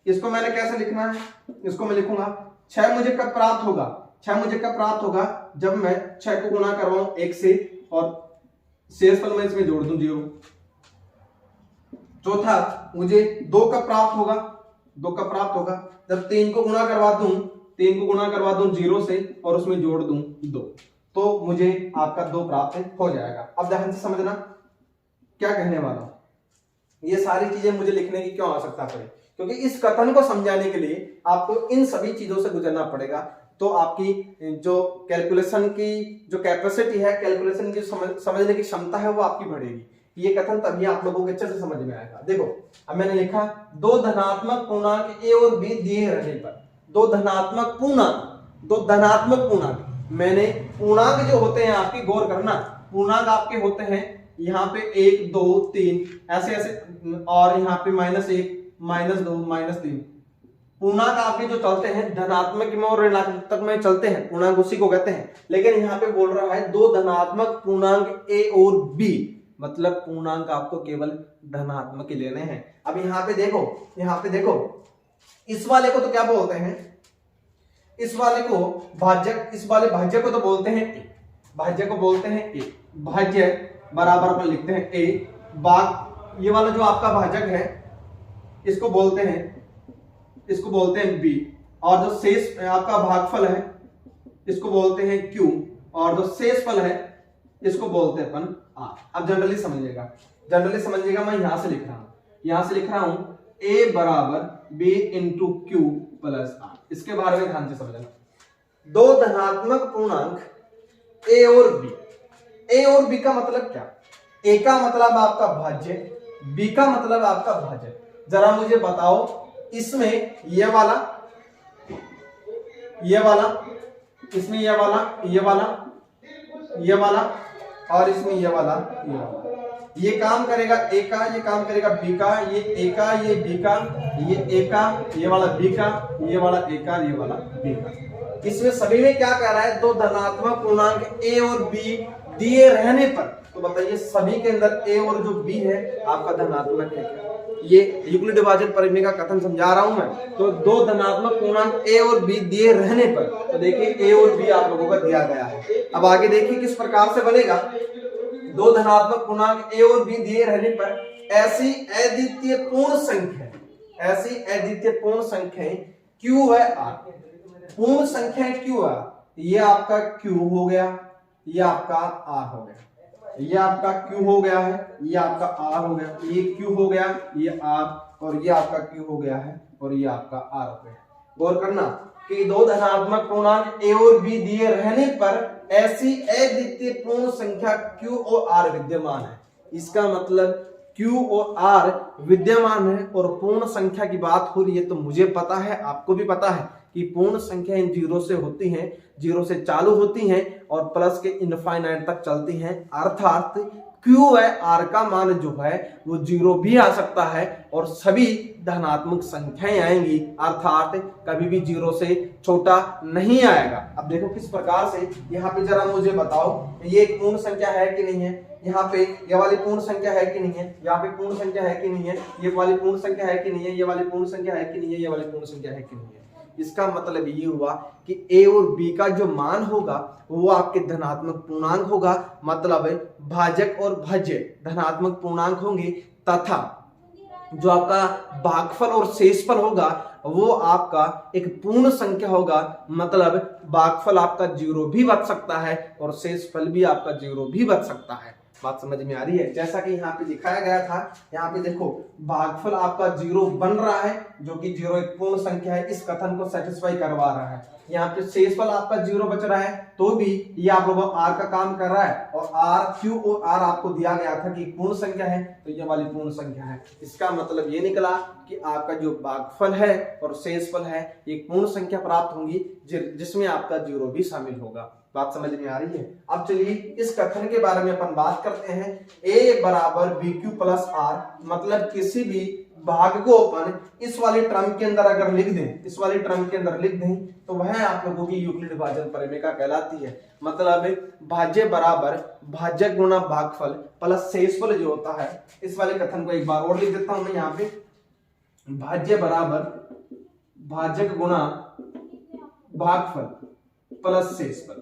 इसको मैंने कैसे लिखना है, इसको मैं लिखूंगा 6 मुझे कब प्राप्त होगा, जब मैं 6 को गुणा करवाऊं 1 से और शेषफल में इसमें जोड़ दूं 0। चौथा मुझे 2 कब प्राप्त होगा, जब 3 को गुणा करवा दूं 0 से और उसमें जोड़ दूं 2, तो मुझे आपका 2 प्राप्त हो जाएगा। अब ध्यान से समझना क्या कहने वाला हूं। ये सारी चीजें मुझे लिखने की क्यों आवश्यकता पड़ी, क्योंकि इस कथन को समझाने के लिए आपको इन सभी चीजों से गुजरना पड़ेगा। तो आपकी जो कैलकुलेशन की जो कैपेसिटी है, कैलकुलेशन की समझने की क्षमता है, वो आपकी बढ़ेगी। ये कथन तभी आप लोगों को अच्छे से समझ में आएगा। देखो अब मैंने लिखा 2 धनात्मक पूर्णांक ए और बी दिए रहने पर, 2 धनात्मक पूर्णांक, मैंने पूर्णांक जो होते हैं आपकी, गौर करना, पूर्णांक आपके होते हैं यहाँ पे 1 2 3 ऐसे, और यहाँ पे -1 -2 -3। पूर्णांक आपके जो चलते हैं धनात्मक में और ऋणात्मक में चलते हैं, पूर्णांक उसी को कहते हैं। लेकिन यहाँ पे बोल रहा है 2 धनात्मक पूर्णांक ए और बी, मतलब पूर्णांक आपको केवल धनात्मक ही लेने हैं। अब यहाँ पे देखो, इस वाले को तो क्या बोलते हैं, इस वाले भाज्य को तो बोलते हैं ए, भाज्य बराबर अपन लिखते हैं ए, ये वाला जो आपका भाजक है इसको बोलते हैं बी, और जो शेष आपका भागफल है इसको बोलते हैं क्यू, और जो शेषफल है इसको बोलते हैं अपन आर। अब जनरली समझिएगा, मैं यहां से लिख रहा हूं a बराबर b into Q plus R. इसके बारे में ध्यान से समझना, 2 धनात्मक पूर्णांक a और b का मतलब क्या, a का मतलब आपका भाज्य, b का मतलब आपका भाजक। जरा मुझे बताओ, इसमें ये वाला, इसमें ये वाला और इसमें ये वाला, ये काम करेगा ए का, ये काम करेगा बी का, ये ए का, ये बी का, ये ए का, ये वाला बी का, ये वाला ए का, ये वाला बी का। इसमें सभी में क्या कह रहा है, 2 धनात्मक पूर्णांक ए और बी दिए रहने पर, तो बताइए सभी के अंदर ए और जो बी है आपका धनात्मक है क्या? ये यूक्लिड विभाजन प्रमेय का कथन समझा रहा हूं मैं। तो दो धनात्मक पूर्णांक a और b दिए रहने पर, तो देखिए a और b आप लोगों का दिया गया है। अब आगे देखिए किस प्रकार से बनेगा। दो धनात्मक पूर्णांक a और b दिए रहने पर ऐसी अद्वितीय पूर्ण संख्याएं q है r, पूर्ण संख्याएं q है, ये आपका q हो गया, ये आपका r हो गया, ये आपका q हो गया है, ये आपका r हो गया, ये q हो गया, ये r, और ये आपका q हो गया है, और ये आपका r हो गया। गौर करना कि दो धनात्मक पूर्णांक a और b दिए रहने पर ऐसी अद्वितीय पूर्ण संख्या q और r विद्यमान है। इसका मतलब q और r विद्यमान है और पूर्ण संख्या की बात हो रही है। तो मुझे पता है, आपको भी पता है कि पूर्ण संख्या इन जीरो से होती हैं, जीरो से चालू होती हैं और प्लस के इनफाइनाइट तक चलती हैं। अर्थात q है, r का मान जो है वो जीरो भी आ सकता है और सभी धनात्मक संख्याएं आएंगी, अर्थात कभी भी जीरो से छोटा नहीं आएगा। अब देखो किस प्रकार से, यहाँ पे जरा मुझे बताओ, ये एक पूर्ण संख्या है कि नहीं है, यहाँ पे ये वाली पूर्ण संख्या है कि नहीं है, यहाँ पे पूर्ण संख्या है कि नहीं है, ये वाली पूर्ण संख्या है कि नहीं है, ये वाली पूर्ण संख्या है कि नहीं है, ये वाली पूर्ण संख्या है कि नहीं है। इसका मतलब ये हुआ कि a और b का जो मान होगा वो आपके धनात्मक पूर्णांक होगा, मतलब भाजक और भाज्य धनात्मक पूर्णांक होंगे, तथा जो आपका भागफल और शेषफल होगा वो आपका एक पूर्ण संख्या होगा, मतलब भागफल आपका जीरो भी बच सकता है और शेषफल भी आपका जीरो भी बच सकता है। बात समझ में आ रही है? जैसा कि यहाँ पे दिखाया गया था, यहाँ पे देखो भागफल आपका जीरो बन रहा है, जो कि जीरो एक पूर्ण संख्या है, इस कथन को सेटिस्फाई करवा रहा है। यहाँ पे शेषफल आपका जीरो बच रहा है, तो भी ये आप लोगों आर का काम कर रहा है, और आर क्यू और आर आपको दिया गया था कि पूर्ण संख्या है, तो ये वाली पूर्ण संख्या है। इसका मतलब ये निकला कि आपका जो भागफल है और शेषफल है एक पूर्ण संख्या प्राप्त होंगी, जिसमें आपका जीरो भी शामिल होगा। बात समझ में आ रही है? अब चलिए इस कथन के बारे में अपन बात करते हैं। a बराबर बी क्यू प्लस आर, मतलब किसी भी भाग को अपन इस वाले टर्म के अंदर अगर लिख दें, इस वाले टर्म के अंदर लिख दें, तो वह आप लोगों की यूक्लिड विभाजन प्रमेय कहलाती है। मतलब भाज्य बराबर भाजक गुणा भागफल प्लस शेषफल जो होता है, इस वाले कथन को एक बार और लिख देता हूं मैं यहाँ पे। भाज्य बराबर भाजक गुणा भागफल प्लस शेषफल,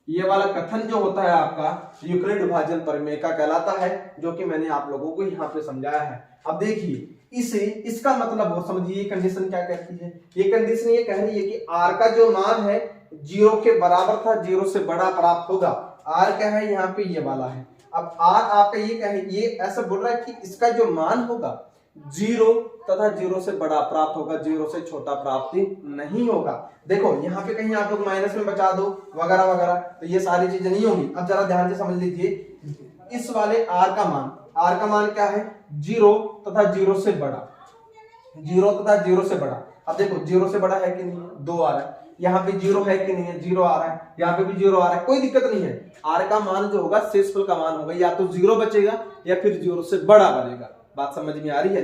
ये वाला कथन जो होता है आपका यूक्लिड विभाजन प्रमेय का कहलाता है, जो कि मैंने आप लोगों को यहाँ पे समझाया है। अब देखिए इसका मतलब वो समझिए, ये कंडीशन क्या कहती है? ये कंडीशन ये कह रही है कि r का जो मान है जीरो के बराबर था, जीरो से बड़ा प्राप्त होगा। r क्या है यहाँ पे, ये वाला है। अब r आपका ये क्या है, ये ऐसा बोल रहा है कि इसका जो मान होगा जीरो तथा जीरो से बड़ा प्राप्त होगा, जीरो से छोटा प्राप्ति नहीं होगा। देखो यहाँ पे कहीं आप लोग माइनस में बचा दो वगैरह वगैरह, तो ये सारी चीजें नहीं होंगी। अब जरा ध्यान से समझ लीजिए, इस वाले r का मान क्या है? जीरो तथा जीरो से बड़ा, जीरो तथा जीरो से बड़ा। अब देखो जीरो से बड़ा है कि नहीं, दो आ रहा है, यहाँ पे जीरो है कि नहीं है, जीरो आ रहा है, यहाँ पे भी जीरो आ रहा है, कोई दिक्कत नहीं है। r का मान जो होगा शेषफल का मान होगा, या तो जीरो बचेगा या फिर जीरो से बड़ा बनेगा। बात समझ में आ रही है?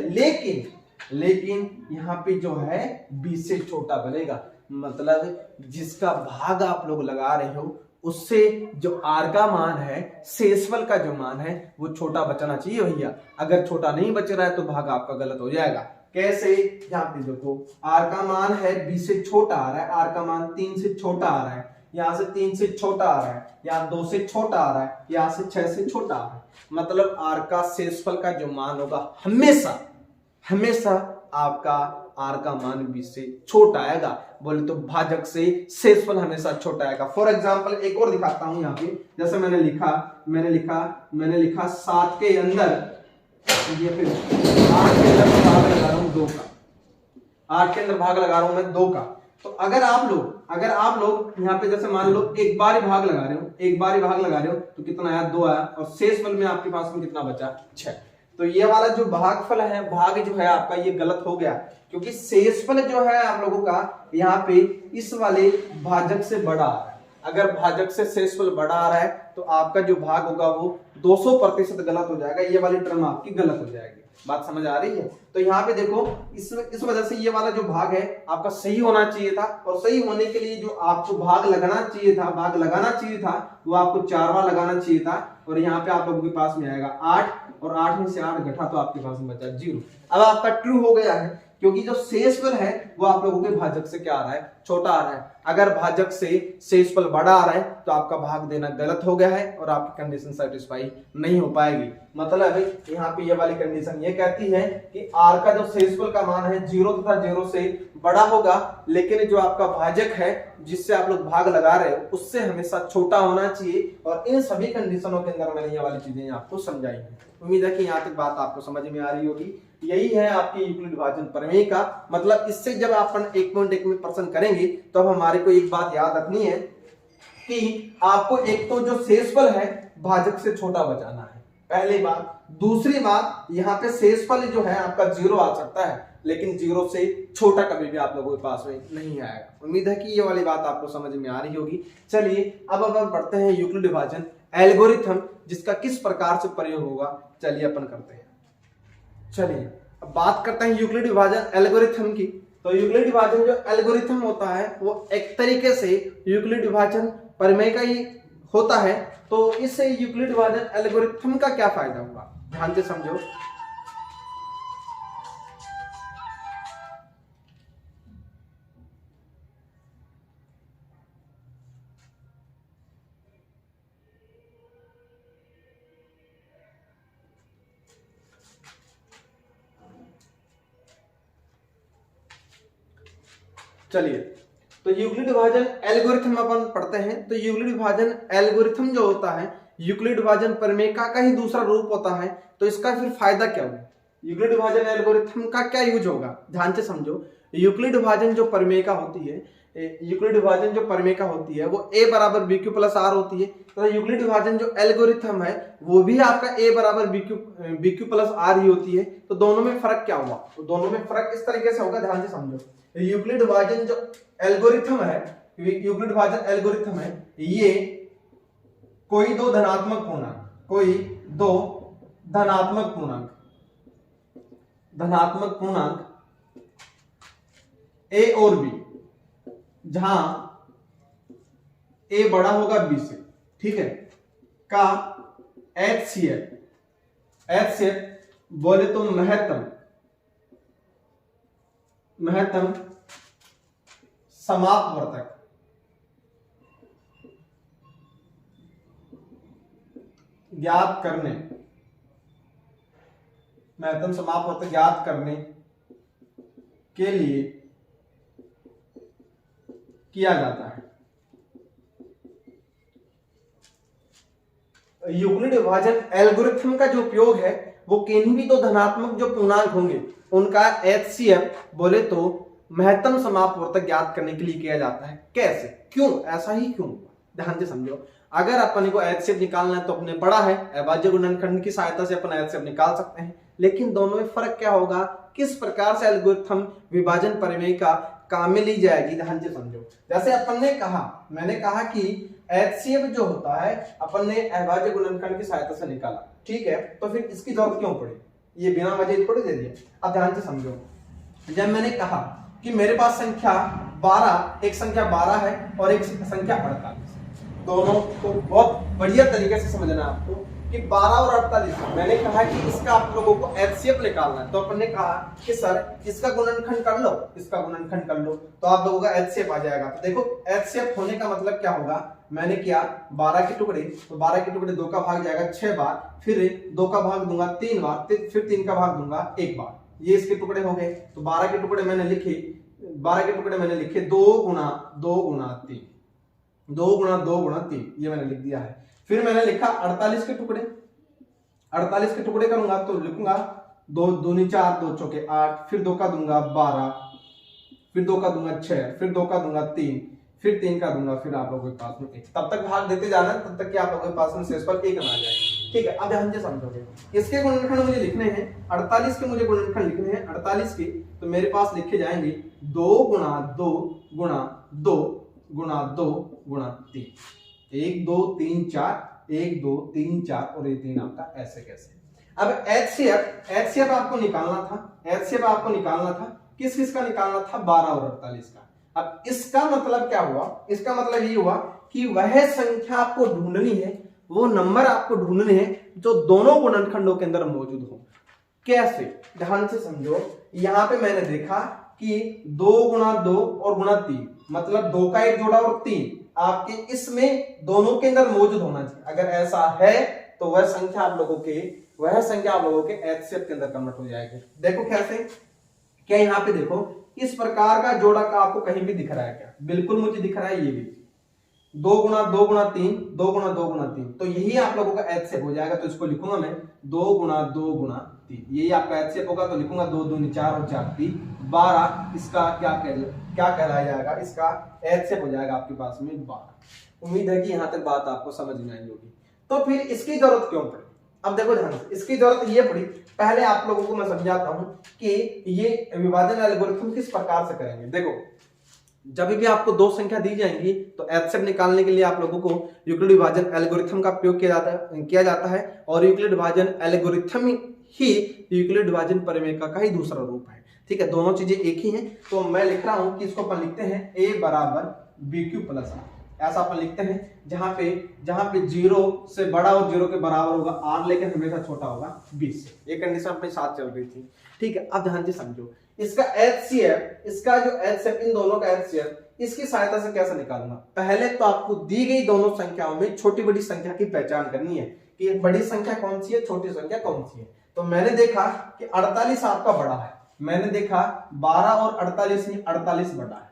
लेकिन यहाँ पे जो है b से छोटा बनेगा, मतलब जिसका भाग आप लोग लगा रहे हो उससे जो r का मान है, शेषफल का जो मान है, वो छोटा बचना चाहिए भैया। अगर छोटा नहीं बच रहा है तो भाग आपका गलत हो जाएगा। कैसे? यहाँ पे देखो r का मान है b से छोटा आ रहा है, r का मान 3 से छोटा आ रहा है, यहाँ से 3 से छोटा आ रहा है, यहाँ 2 से छोटा आ रहा है, यहाँ से 6 से छोटा आ रहा है। मतलब r का शेषफल का जो मान होगा हमेशा आपका r का मान b से छोटा आएगा। बोले तो भाजक से शेषफल हमेशा छोटा आएगा। फॉर एग्जांपल एक और दिखाता हूं यहाँ पे, जैसे मैंने लिखा 7 के अंदर, ये फिर 8 के अंदर भाग लगा रहा हूं 2 का, 8 के अंदर भाग लगा रहा हूं मैं 2 का। तो अगर आप लोग यहाँ पे जैसे मान लो एक बार ही भाग लगा रहे हो, तो कितना आया? 2 आया, और शेषफल में आपके पास में कितना बचा? 6। तो ये वाला जो भागफल है, भाग जो है आपका, ये गलत हो गया, क्योंकि शेषफल जो है आप लोगों का यहाँ पे इस वाले भाजक से बड़ा आ रहा है। अगर भाजक से शेषफल बड़ा आ रहा है तो आपका जो भाग होगा वो 200% गलत हो जाएगा, ये वाली टर्म आपकी गलत हो जाएगी। बात समझ आ रही है? तो यहाँ पे देखो इस वजह से ये वाला जो भाग है आपका सही होना चाहिए था, और सही होने के लिए जो आपको भाग लगाना चाहिए था वो आपको 4 बार लगाना चाहिए था, और यहाँ पे आप लोगों के पास में आएगा 8, और 8 में से 8 घटा तो आपके पास में बचा 0। अब आपका ट्रू हो गया है, क्योंकि जो शेषफल है वो आप लोगों के भाजक से क्या आ रहा है, छोटा आ रहा है। अगर भाजक से शेषफल बड़ा आ रहा है तो आपका भाग देना गलत हो गया है और आपकी कंडीशन सेटिस्फाई नहीं हो पाएगी। मतलब यहाँ पे ये वाली कंडीशन ये कहती है कि r का जो शेषफल का मान है 0 तथा 0 से बड़ा होगा, लेकिन जो आपका भाजक है जिससे आप लोग भाग लगा रहे हो उससे हमेशा छोटा होना चाहिए। और इन सभी कंडीशनों के अंदर मैंने ये वाली चीजें आपको समझाई है। उम्मीद है कि यहाँ तक बात आपको समझ में आ रही होगी। यही है आपकी यूक्लिड विभाजन प्रमेय का मतलब। इससे जब अपन 1.1 में प्रश्न करेंगे तो अब हमारे को एक बात याद रखनी है कि आपको एक तो जो शेषफल है भाजक से छोटा बचाना है, पहली बात। दूसरी बात, यहाँ पे शेषफल जो है आपका 0 आ सकता है, लेकिन 0 से छोटा कभी भी आप लोगों के पास में नहीं आएगा। उम्मीद है कि ये वाली बात आपको समझ में आ रही होगी। चलिए अब अपन पढ़ते हैं यूक्लिड विभाजन एल्गोरिथम, जिसका किस प्रकार से प्रयोग होगा। चलिए अपन करते हैं। चलिए अब बात करते हैं यूक्लिड विभाजन एल्गोरिथम की। तो यूक्लिड विभाजन जो एल्गोरिथम होता है वो एक तरीके से यूक्लिड विभाजन प्रमेय का ही होता है। तो इससे यूक्लिड विभाजन एल्गोरिथम का क्या फायदा होगा, ध्यान से समझो। चलिए तो यूक्लिड विभाजन एल्गोरिथम अपन पढ़ते हैं। तो यूक्लिड विभाजन एल्गोरिथम जो होता है यूक्लिड विभाजन प्रमेय का ही दूसरा रूप होता है। तो इसका फिर फायदा क्या होगा, यूक्लिड विभाजन एल्गोरिथम का क्या यूज होगा, ध्यान से समझो। यूक्लिड विभाजन जो प्रमेय का होती है, यूक्लिड विभाजन जो प्रमेय का होती है वो a बराबर bq प्लस r होती है। तो यूक्लिड विभाजन जो एल्गोरिथम है वो भी आपका a बराबर bq प्लस r ही होती है। तो दोनों में फर्क क्या हुआ, तो दोनों में फर्क इस तरीके से होगा, ध्यान से समझो। यूक्लिड विभाजन जो एल्गोरिथम है, यूक्लिड विभाजन एल्गोरिथम है, ये कोई दो धनात्मक पूर्णांक a और b, जहां a बड़ा होगा b से, ठीक है, का HCF बोले तो महत्तम समापवर्तक ज्ञात करने के लिए किया जाता है। यूक्लिड विभाजन एल्गोरिथम का जो उपयोग है वो किन्हीं भी दो धनात्मक जो पूर्णांक होंगे उनका HCF बोले तो महत्तम समापवर्तक ज्ञात करने के लिए किया जाता है। कैसे, क्यों, ऐसा ही क्यों, ध्यान से समझो। अगर अपन को HCF निकालना है तो अपने पढ़ा है अभाज्य गुणनखंड की सहायता से अपन HCF निकाल सकते हैं, लेकिन दोनों में फर्क क्या होगा, किस प्रकार से एल्गोरिथम विभाजन प्रमेय का काम में ली जाएगी, ध्यान से समझो। जैसे अपन ने कहा, मैंने कहा कि HCF जो होता है अपन ने अभाज्य गुणनखंड की सहायता से निकाला, ठीक है, तो फिर इसकी जरूरत क्यों पड़ी, ये बिना वजह थोड़ी दे दिया। अब ध्यान से समझो, जब मैंने कहा कि मेरे पास संख्या 12, एक संख्या 12 है और एक संख्या 48, दोनों को बहुत बढ़िया तरीके से समझना है आपको कि 12 और 48, मैंने कहा कि इसका आप लोगों को HCF निकालना है। तो अपन ने कहा कि सर इसका गुणनखंड कर लो, इसका गुणनखंड कर लो, तो आप लोगों का HCF आ जाएगा। तो देखो HCF होने का मतलब क्या होगा, मैंने किया 12 के टुकड़े, तो 12 के टुकड़े 2 का भाग जाएगा 6 बार, फिर 2 का भाग दूंगा 3 बार, फिर 3 का भाग दूंगा 1 बार, ये इसके टुकड़े हो गए। तो 12 के टुकड़े मैंने लिखे 2 गुणा 2 गुणा 3, 2 गुणा 2 गुणा 3, ये मैंने लिख दिया है। फिर मैंने लिखा 48 के टुकड़े, 48 के टुकड़े करूंगा तो लिखूंगा 2 दूनी 4, 2 चौके 8, फिर 2 का दूंगा 12, फिर 2 का दूंगा 6, फिर 2 का दूंगा 3, फिर 3 का दूंगा, फिर आप लोगों के पास में 1। तब तक भाग देते जाना तब तक कि आप लोगों के पास में शेषफल 1 आ जाए, ठीक है। अब ध्यान से समझोगे, इसके गुणनखंड मुझे लिखने हैं 48 के, मुझे गुणनखंड लिखने हैं 48 के, तो मेरे पास लिखे जाएंगे 2 गुणा 2 गुणा 2 गुणा 2 गुणा 3, 1 2 3 4, 1 2 3 4 और ये 3 आपका ऐसे कैसे। अब HCF आपको निकालना था, किस किस का निकालना था, 12 और 48 का। अब इसका मतलब क्या हुआ, इसका मतलब ये हुआ कि वह संख्या आपको ढूंढनी है, वो नंबर आपको ढूंढने हैं जो दोनों गुणनखंडों के अंदर मौजूद हो। कैसे, ध्यान से समझो। यहां पे मैंने देखा कि 2 गुणा 2 और गुणा 3, मतलब 2 का एक जोड़ा और 3 आपके इसमें दोनों के अंदर मौजूद होना चाहिए। अगर ऐसा है तो वह संख्या आप लोगों के HCF के अंदर कन्वर्ट हो जाएगी। देखो कैसे, क्या यहाँ पे देखो इस प्रकार का जोड़ा का आपको कहीं भी दिख रहा है क्या? बिल्कुल मुझे दिख रहा है, ये भी 2 गुणा 2 गुणा 3, 2 गुणा 2 गुणा 3, तो यही आप लोगों का HCF हो जाएगा। तो इसको लिखूंगा मैं 2 गुणा 2 गुणा 3, यही आपका HCF होगा। तो लिखूंगा 2 दूनी 4 और 4 3 12, इसका क्या कहलाया जाएगा, इसका HCF हो जाएगा आपके पास में 12। उम्मीद है कि यहां तक बात आपको समझ में आई होगी। तो फिर इसकी जरूरत क्यों पड़ी? अब देखो ध्यान से, इसकी जरूरत ये पड़ी, पहले आप लोगों को मैं समझाता हूं कि ये विभाजन एल्गोरिथम किस प्रकार से करेंगे। देखो, जब भी आपको दो संख्या दी जाएंगी तो HCF निकालने के लिए आप लोगों को यूक्लिड विभाजन एल्गोरिथम का प्रयोग किया जाता है और यूक्लिड विभाजन एल्गोरिथम ही यूक्लिड विभाजन प्रमेय का ही दूसरा रूप है। ठीक है, दोनों चीजें एक ही हैं। तो मैं लिख रहा हूं कि इसको अपन लिखते हैं A बराबर BQ प्लस R, ऐसा अपन लिखते हैं। जहां पे 0 से बड़ा और 0 के बराबर होगा R, लेकिन हमेशा छोटा होगा 20 से। ये कंडीशन अपने साथ चल रही थी। ठीक है, अब ध्यान से समझो, इसका HCF, इसका जो HCF, इन दोनों का HCF, इसकी सहायता से कैसे निकालूंगा। पहले तो आपको दी गई दोनों संख्याओं में छोटी बड़ी संख्या की पहचान करनी है कि बड़ी संख्या कौन सी है, छोटी संख्या कौन सी है। तो मैंने देखा कि 48 आपका बड़ा है, मैंने देखा 12 और 48 में 48 बड़ा है।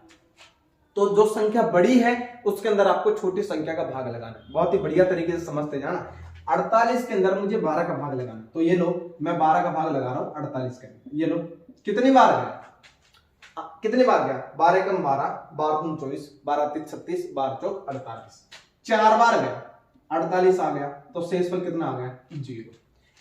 तो जो संख्या बड़ी है उसके अंदर आपको छोटी संख्या का भाग लगाना है। बहुत ही बढ़िया तरीके से समझते जाना। 48 के अंदर मुझे 12 का भाग लगाना, तो ये लो मैं 12 का भाग लगा रहा हूं 48 के अंदर। ये लो कितनी बार गया, 12 कम 12, 12 दूनी 24, 12 तीन 36, 12 चौक 48, 4 बार गया 48 आ गया। तो शेषफल कितना आ गया, 0।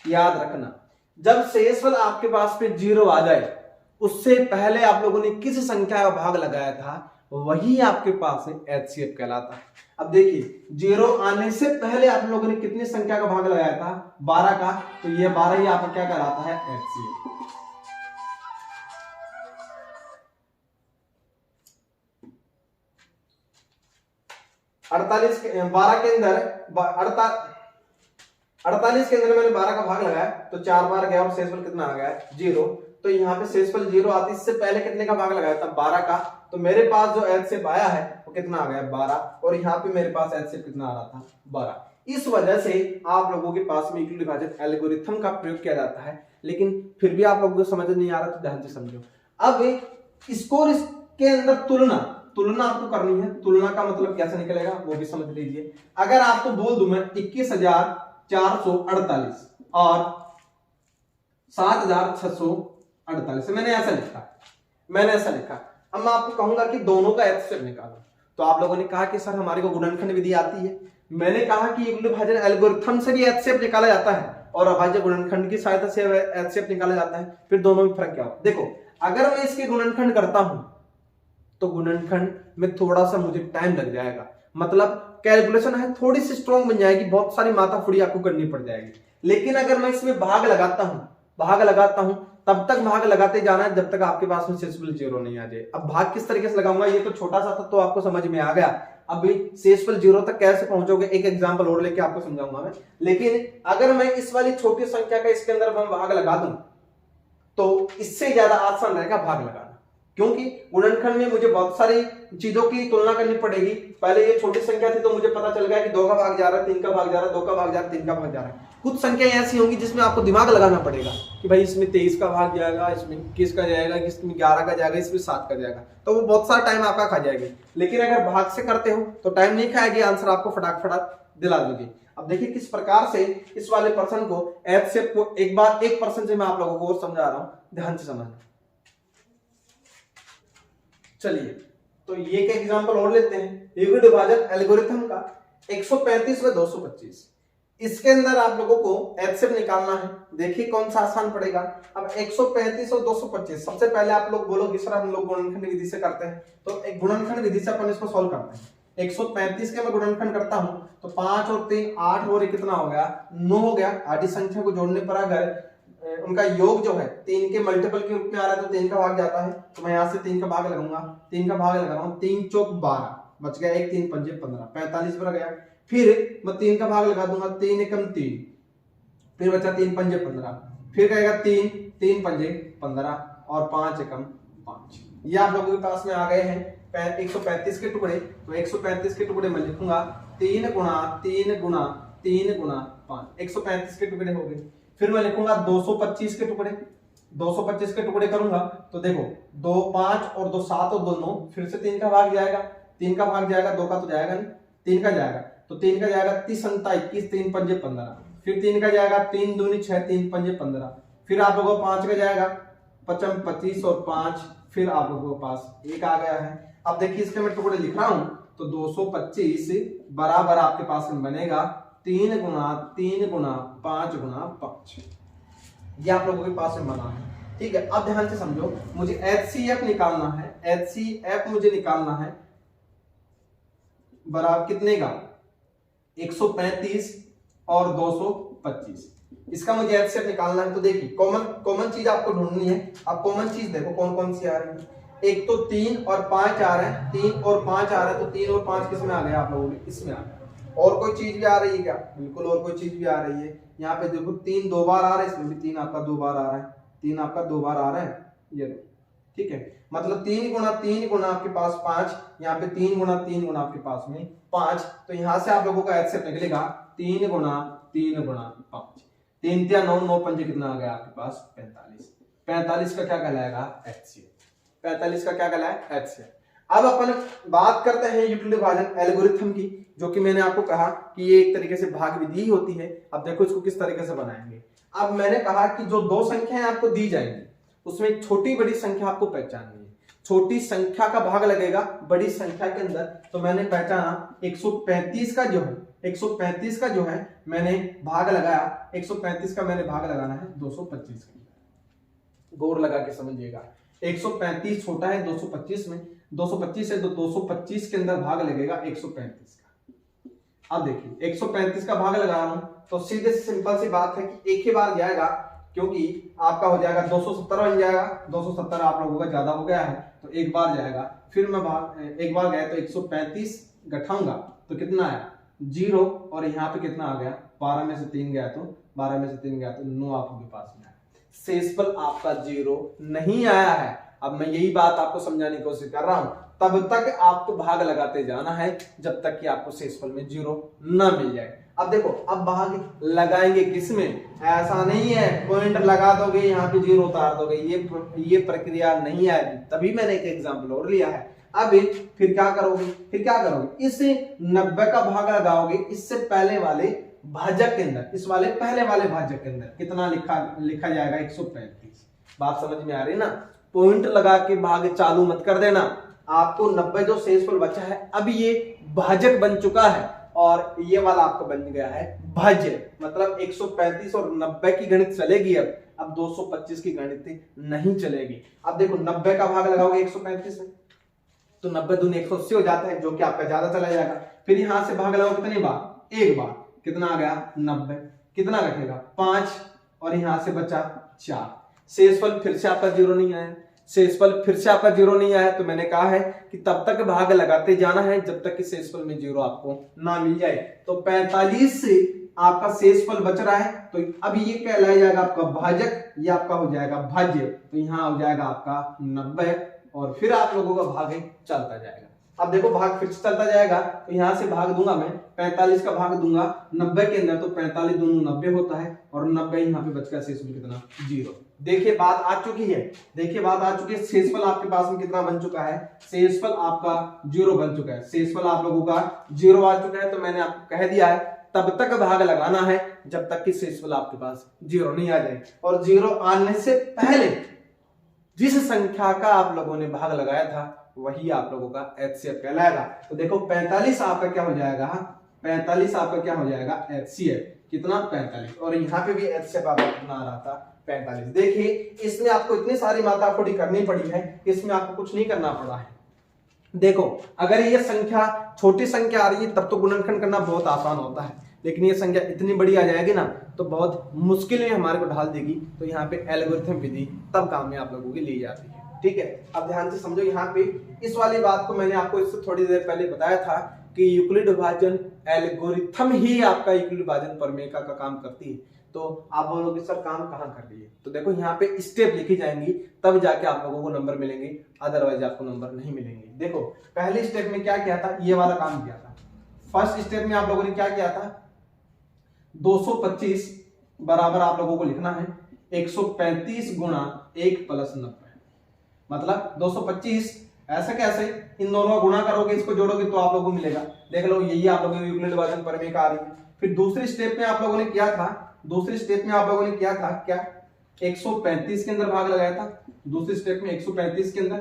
याद रखना, जब शेषफल आपके पास में 0 आ जाए, उससे पहले आप लोगों ने किस संख्या का भाग लगाया था, वही आपके पास HCF कहलाता है। अब देखिए, 0 आने से पहले आप लोगों ने कितनी संख्या का भाग लगाया था, 12 का, तो ये 12 ही आपका क्या कहलाता है, HCF। अड़तालीस के अंदर 48 के अंदर मैंने 12 का भाग लगाया, तो 4 बार गया और शेषफल कितना आ गया, 0। तो यहाँ पे शेषफल 0 आती, इससे पहले कितने का भाग लगाया था, 12 का। तो मेरे पास जो HCF आया है वो कितना आ गया, 12, और यहाँ पे मेरे पास HCF कितना आ रहा था, 12। इस वजह से आप लोगों के पास में यूक्लिड विभाजन एल्गोरिथम का प्रयोग किया जाता है। लेकिन फिर भी आप लोगों को समझ नहीं आ रहा तो ध्यान से समझो। अब इसको इसके अंदर तुलना आपको करनी है। तुलना का मतलब कैसे निकलेगा वो भी समझ लीजिए। अगर आपको बोल दूं मैं 21,448 और 7,648, मैंने ऐसा लिखा। अब मैं आपको कहूंगा कि दोनों का HCF निकालो, तो आप लोगों ने कहा कि सर हमारे को गुणनखंड विधि आती है। मैंने कहा कि यूक्लिड विभाजन एल्गोरिथम से भी HCF निकाला जाता है और अभाज्य गुणनखंड की सहायता से HCF निकाला जाता है। फिर दोनों में फर्क क्या हो, देखो, अगर मैं इसके गुणनखंड करता हूं तो गुणनखंड में थोड़ा सा मुझे टाइम लग जाएगा, मतलब कैलकुलेशन है थोड़ी सी स्ट्रॉन्ग बन जाएगी, बहुत सारी माथाफुड़ी आपको करनी पड़ जाएगी। लेकिन अगर मैं इसमें भाग लगाता हूं तब तक भाग लगाते जाना है जब तक आपके पास में शेषफल 0 नहीं आ जाए। अब भाग किस तरीके से लगाऊंगा, ये तो छोटा सा था तो आपको समझ में आ गया। अभी शेषफल 0 तक कैसे पहुंचोगे, एक एग्जांपल और लेके आपको समझाऊंगा मैं। लेकिन अगर मैं इस वाली छोटी संख्या का इसके अंदर भाग लगा दूं तो इससे ज्यादा आसान रहेगा भाग लगाना, क्योंकि गुणनखंड में मुझे बहुत सारी चीजों की तुलना करनी पड़ेगी। पहले ये छोटी संख्या थी तो मुझे पता चल गया कि 2 का भाग जा रहा है, 3 का भाग जा रहा है, 2 का भाग जा रहा है, 3 का भाग जा रहा है। कुछ संख्याएं ऐसी होंगी जिसमें आपको दिमाग लगाना पड़ेगा कि भाई इसमें 23 का भाग जाएगा, इसमें 21 का जाएगा, इसमें 11 का जाएगा, इसमें 7 का जाएगा, तो वो बहुत सारा टाइम आपका खा जाएगी। लेकिन अगर भाग से करते हो तो टाइम नहीं खाएगी, आंसर आपको फटाफट दिला दोगे। अब देखिए किस प्रकार से इस वाले पर्सन को HCF को एक बार 1% से मैं आप लोगों को और समझा रहा हूं, ध्यान से समझना। चलिए, तो ये एक एग्जांपल और लेते हैं यूक्लिड विभाजन एल्गोरिथम का 135 व 225। इसके अंदर आप लोगों को HCF निकालना है। देखिए कौन सा आसान पड़ेगा। अब 135 और 225, सबसे पहले आप लोग बोलोगे सर हम लोग गुणनखंड विधि से करते हैं, तो एक गुणनखंड विधि से अपन इसको सॉल्व करते हैं। 135 के मैं गुणनखंड करता हूं तो 5 और 3 8 और ये कितना हो गया 9 हो गया। आधी संख्या को जोड़ने पर अगर उनका योग जो है 3 के मल्टीपल के रूप में आ रहा है तो 3 का भाग जाता है, तो मैं यहाँ से 3 का भाग लगाऊंगा, 3 का भाग लगा रहा हूँ, 3 चौक 12 बच गया, 1 3 5 15 45 पर गया। फिर मैं 3 का भाग लगा दूंगा, 3 एकम 3, फिर बचा 3 पंजे 15, फिर कहेगा 3 3 पंजे 15 और 5 एकम 5। ये आप लोगों के पास में आ गए हैं 135 के टुकड़े। तो 135 के टुकड़े मैं लिखूंगा 3 गुणा 3 गुणा 3 गुणा 5, 135 के टुकड़े हो गए। फिर मैं लिखूंगा 225 के टुकड़े, 225 के टुकड़े करूंगा तो देखो 2 5 और 2 7 और 2 9, फिर से 3 का भाग जाएगा, 3 का भाग जाएगा, 2 का तो जाएगा नहीं, 3 का जाएगा, तो 3 का जाएगा 30 21 3 पंजे 15, फिर 3 का जाएगा 3 दूनी 6 3 पंजे 15, फिर आप लोगों को 5 का जाएगा 55 25 और 5, फिर आप लोगों के पास 1 आ गया है। अब देखिए इसके मैं टुकड़े लिख रहा हूं तो 225 बराबर आपके पास में बनेगा 3 गुणा 3 गुणा 5 गुणा 5। ये आप लोगों के पास में बना है, ठीक है। अब ध्यान से समझो, मुझे HCF निकालना है, HCF मुझे निकालना है बराबर कितने का 135 और 225, इसका मुझे HCF निकालना है। तो देखिए कॉमन चीज आपको ढूंढनी है। अब कॉमन चीज देखो कौन कौन सी आ रही है, एक तो 3 और 5 आ रहे हैं, 3 और 5 आ रहे हैं, तो 3 और 5 किस में आ गया आप लोगों के, इसमें आ गया। और कोई चीज भी आ रही है क्या, बिल्कुल और कोई चीज भी आ रही है। यहाँ पे देखो 3 2 बार आ रहा है, इसमें भी 3 आपका 2 बार आ रहा है, 3 आपका 2 बार आ रहा है, ये ठीक है। मतलब 3 गुणा आपके पास 5, यहाँ पे 3 गुणा आपके पास में 5, तो यहाँ से आप लोगों का HCF निकलेगा 3 गुणा 5, 3 3 9 9 5 कितना आ गया आपके पास 45। 45 का क्या कहलाएगा HCF, 45 का क्या कहलाएगा HCF। अब अपन बात करते हैं यूटिलिटी डिवीजन एल्गोरिथम की, जो कि मैंने आपको कहा कि ये एक तरीके से भाग विधि होती है। अब देखो इसको किस तरीके से बनाएंगे। अब मैंने कहा कि जो दो संख्याएं आपको दी जाएंगी उसमें छोटी बड़ी संख्या आपको पहचाननी है। छोटी संख्या का भाग लगेगा बड़ी संख्या के अंदर, तो मैंने पहचाना 135 का जो है 135 का जो है मैंने भाग लगाया, 135 का मैंने भाग लगाना है 225 का। गौर लगा के समझिएगा, 135 छोटा है 225 में, 225 है तो 225 के अंदर भाग लगेगा 135 का। अब देखिए 135 का भाग लगा रहा हूं तो सीधे सिंपल सी बात है कि एक ही बार जाएगा, क्योंकि आपका हो जाएगा 270 बन जाएगा, 270 आप लोगों का ज्यादा हो गया है तो एक बार जाएगा। फिर मैं एक बार गया तो 135 घटाऊंगा तो कितना आया 0, और यहाँ पे कितना आ गया 12 में से 3 गया तो 12 में से 3 गया तो 9 आपके पास में आया। शेषफल आपका 0 नहीं आया है। अब मैं यही बात आपको समझाने की कोशिश कर रहा हूं, तब तक आपको भाग लगाते जाना है जब तक कि आपको शेषफल में 0 ना मिल जाए। अब देखो अब भाग लगाएंगे किसमें, ऐसा नहीं है पॉइंट लगा दोगे यहाँ पे 0 उतार दोगे, ये प्रक्रिया नहीं आएगी। तभी मैंने एक एग्जांपल और लिया है। अब फिर क्या करोगे, इस 90 का भाग लगाओगे इससे पहले वाले भाजक के अंदर, इस वाले पहले वाले भाजक के अंदर कितना लिखा जाएगा 135। बात समझ में आ रही है ना। पॉइंट लगा के भाग चालू मत कर देना। आपको 90 जो शेषफल बचा है अब ये भाजक बन चुका है और ये वाला आपका बन गया है भाज्य, मतलब 135 और 90 की गणित चलेगी। अब 225 की गणित नहीं चलेगी। अब देखो 90 का भाग लगाओगे 135 में तो 90 दूनी 180 हो जाता है, जो कि आपका ज्यादा चला जाएगा। फिर यहां से भाग लगाओ कितनी बार, एक बार, कितना आ गया 90, कितना रखेगा 5 और यहां से बचा 4। शेषफल फिर से आपका 0 नहीं आया, शेषफल फिर से आपका 0 नहीं आया, तो मैंने कहा है कि तब तक भाग लगाते जाना है जब तक कि शेषफल में 0 आपको ना मिल जाए। तो 45 से आपका शेषफल बच रहा है, तो अब ये कहलाया जाएगा आपका भाजक, ये आपका हो जाएगा भाज्य, तो यहाँ हो जाएगा आपका 90 और फिर आप लोगों का भाग चलता जाएगा। अब देखो भाग फिर से चलता जाएगा, तो यहाँ से भाग दूंगा मैं 45 का भाग दूंगा 90 के अंदर, तो 45 दूनों 90 होता है और 90 यहाँ पे बच गया शेषफल कितना 0। देखिए बात आ चुकी है, शेषफल आपके पास में कितना बन चुका है, शेषफल आपका 0 बन चुका है, शेषफल आप लोगों का 0 आ चुका है। तो मैंने आपको कह दिया है तब तक भाग लगाना है जब तक कि शेषफल आपके पास 0 नहीं आ जाए, और 0 आने से पहले जिस संख्या का आप लोगों ने भाग लगाया था वही आप लोगों का HCF कहलाएगा। तो देखो 45 आपका क्या हो जाएगा, 45 आपका क्या हो जाएगा HCF कितना 45, और यहाँ पे भी HCF आपका कितना आ रहा था 45। देखिए इसमें आपको इतनी सारी मात्राफोड़ी करनी पड़ी है, इसमें आपको कुछ नहीं करना पड़ा है। देखो अगर ये संख्या छोटी संख्या आ रही है तब तो गुणनखंड करना बहुत आसान होता है, लेकिन ये संख्या इतनी बड़ी आ जाएगी ना तो बहुत मुश्किल में हमारे को ढाल देगी। तो यहाँ पे एल्गोरिथम विधि तब काम में आप लोगों की ली जाती है। ठीक है, अब ध्यान से समझो। यहाँ पे इस वाली बात को मैंने आपको इससे थोड़ी देर पहले बताया था कि यूक्लिड विभाजन एल्गोरिथम ही आपका यूक्लिड विभाजन प्रमेय का काम करती है। तो आप बोलोगे सर काम कहाँ कर रही है, तो देखो यहाँ पे स्टेप लिखी जाएंगी तब जाके आप लोगों को नंबर मिलेंगे, अदरवाइज आपको नंबर नहीं मिलेंगे। देखो पहले स्टेप में क्या किया था, ये वाला काम किया था। फर्स्ट स्टेप में आप लोगों ने क्या किया था, 225 बराबर आप लोगों को लिखना है 135 गुणा 1 प्लस 90, मतलब 225 ऐसा कैसे, इन दोनों का गुणा करोगे, इसको जोड़ोगे तो आप लोगों को मिलेगा। देख लो यही आप लोगों को यूक्लिड विभाजन प्रमेय का आ रही है। फिर दूसरे स्टेप में आप लोगों ने क्या था, दूसरे स्टेप में आप लोगों ने क्या था, क्या 135 के अंदर भाग लगाया था। दूसरे स्टेप में 135 के अंदर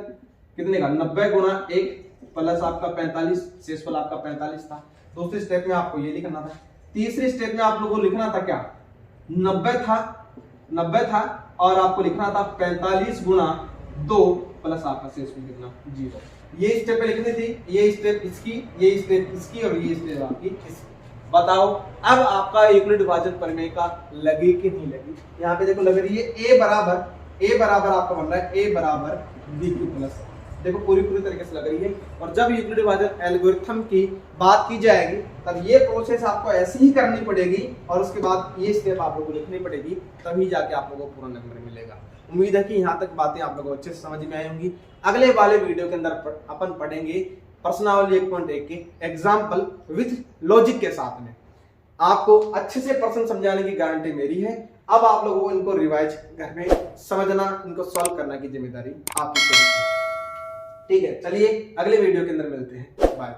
कितने का, 90 गुणा 1 प्लस आपका 45, शेषफल आपका 45 था। दूसरे स्टेप में आपको ये लिखना था। तीसरे स्टेप में आप लोगों को लिखना था क्या, 90 था और आपको लिखना था 45 गुणा 2 प्लस आपका शेषफल कितना 0। ये स्टेप पे लिखनी थी, ये स्टेप इसकी, ये स्टेप इसकी और ये स्टेप आपकी इसकी। बताओ अब आपका यूक्लिड विभाजन प्रमेय का लगी कि नहीं लगी। यहाँ पे देखो लग रही है a बराबर आपका बन रहा है a बराबर bq प्लस। देखो पूरी तरीके से लग रही है। और जब यूक्लिड विभाजन एल्गोरिथम की बात की जाएगी तब ये प्रोसेस आपको ऐसी ही करनी पड़ेगी और उसके बाद ये स्टेप आप लोगों को लिखनी पड़ेगी, तभी जाके आप लोगों को पूरा नंबर मिलेगा। उम्मीद है कि यहाँ तक बातें आप लोगों को अच्छे से समझ में आई होंगी। अगले वाले वीडियो के अंदर अपन पढ़ेंगे प्रश्नावली 1.1 के एग्जाम्पल विथ लॉजिक के साथ में। आपको अच्छे से प्रश्न समझाने की गारंटी मेरी है। अब आप लोगों को इनको रिवाइज घर में समझना, इनको सॉल्व करने की जिम्मेदारी आपकी। ठीक है, चलिए अगले वीडियो के अंदर मिलते हैं, बाय।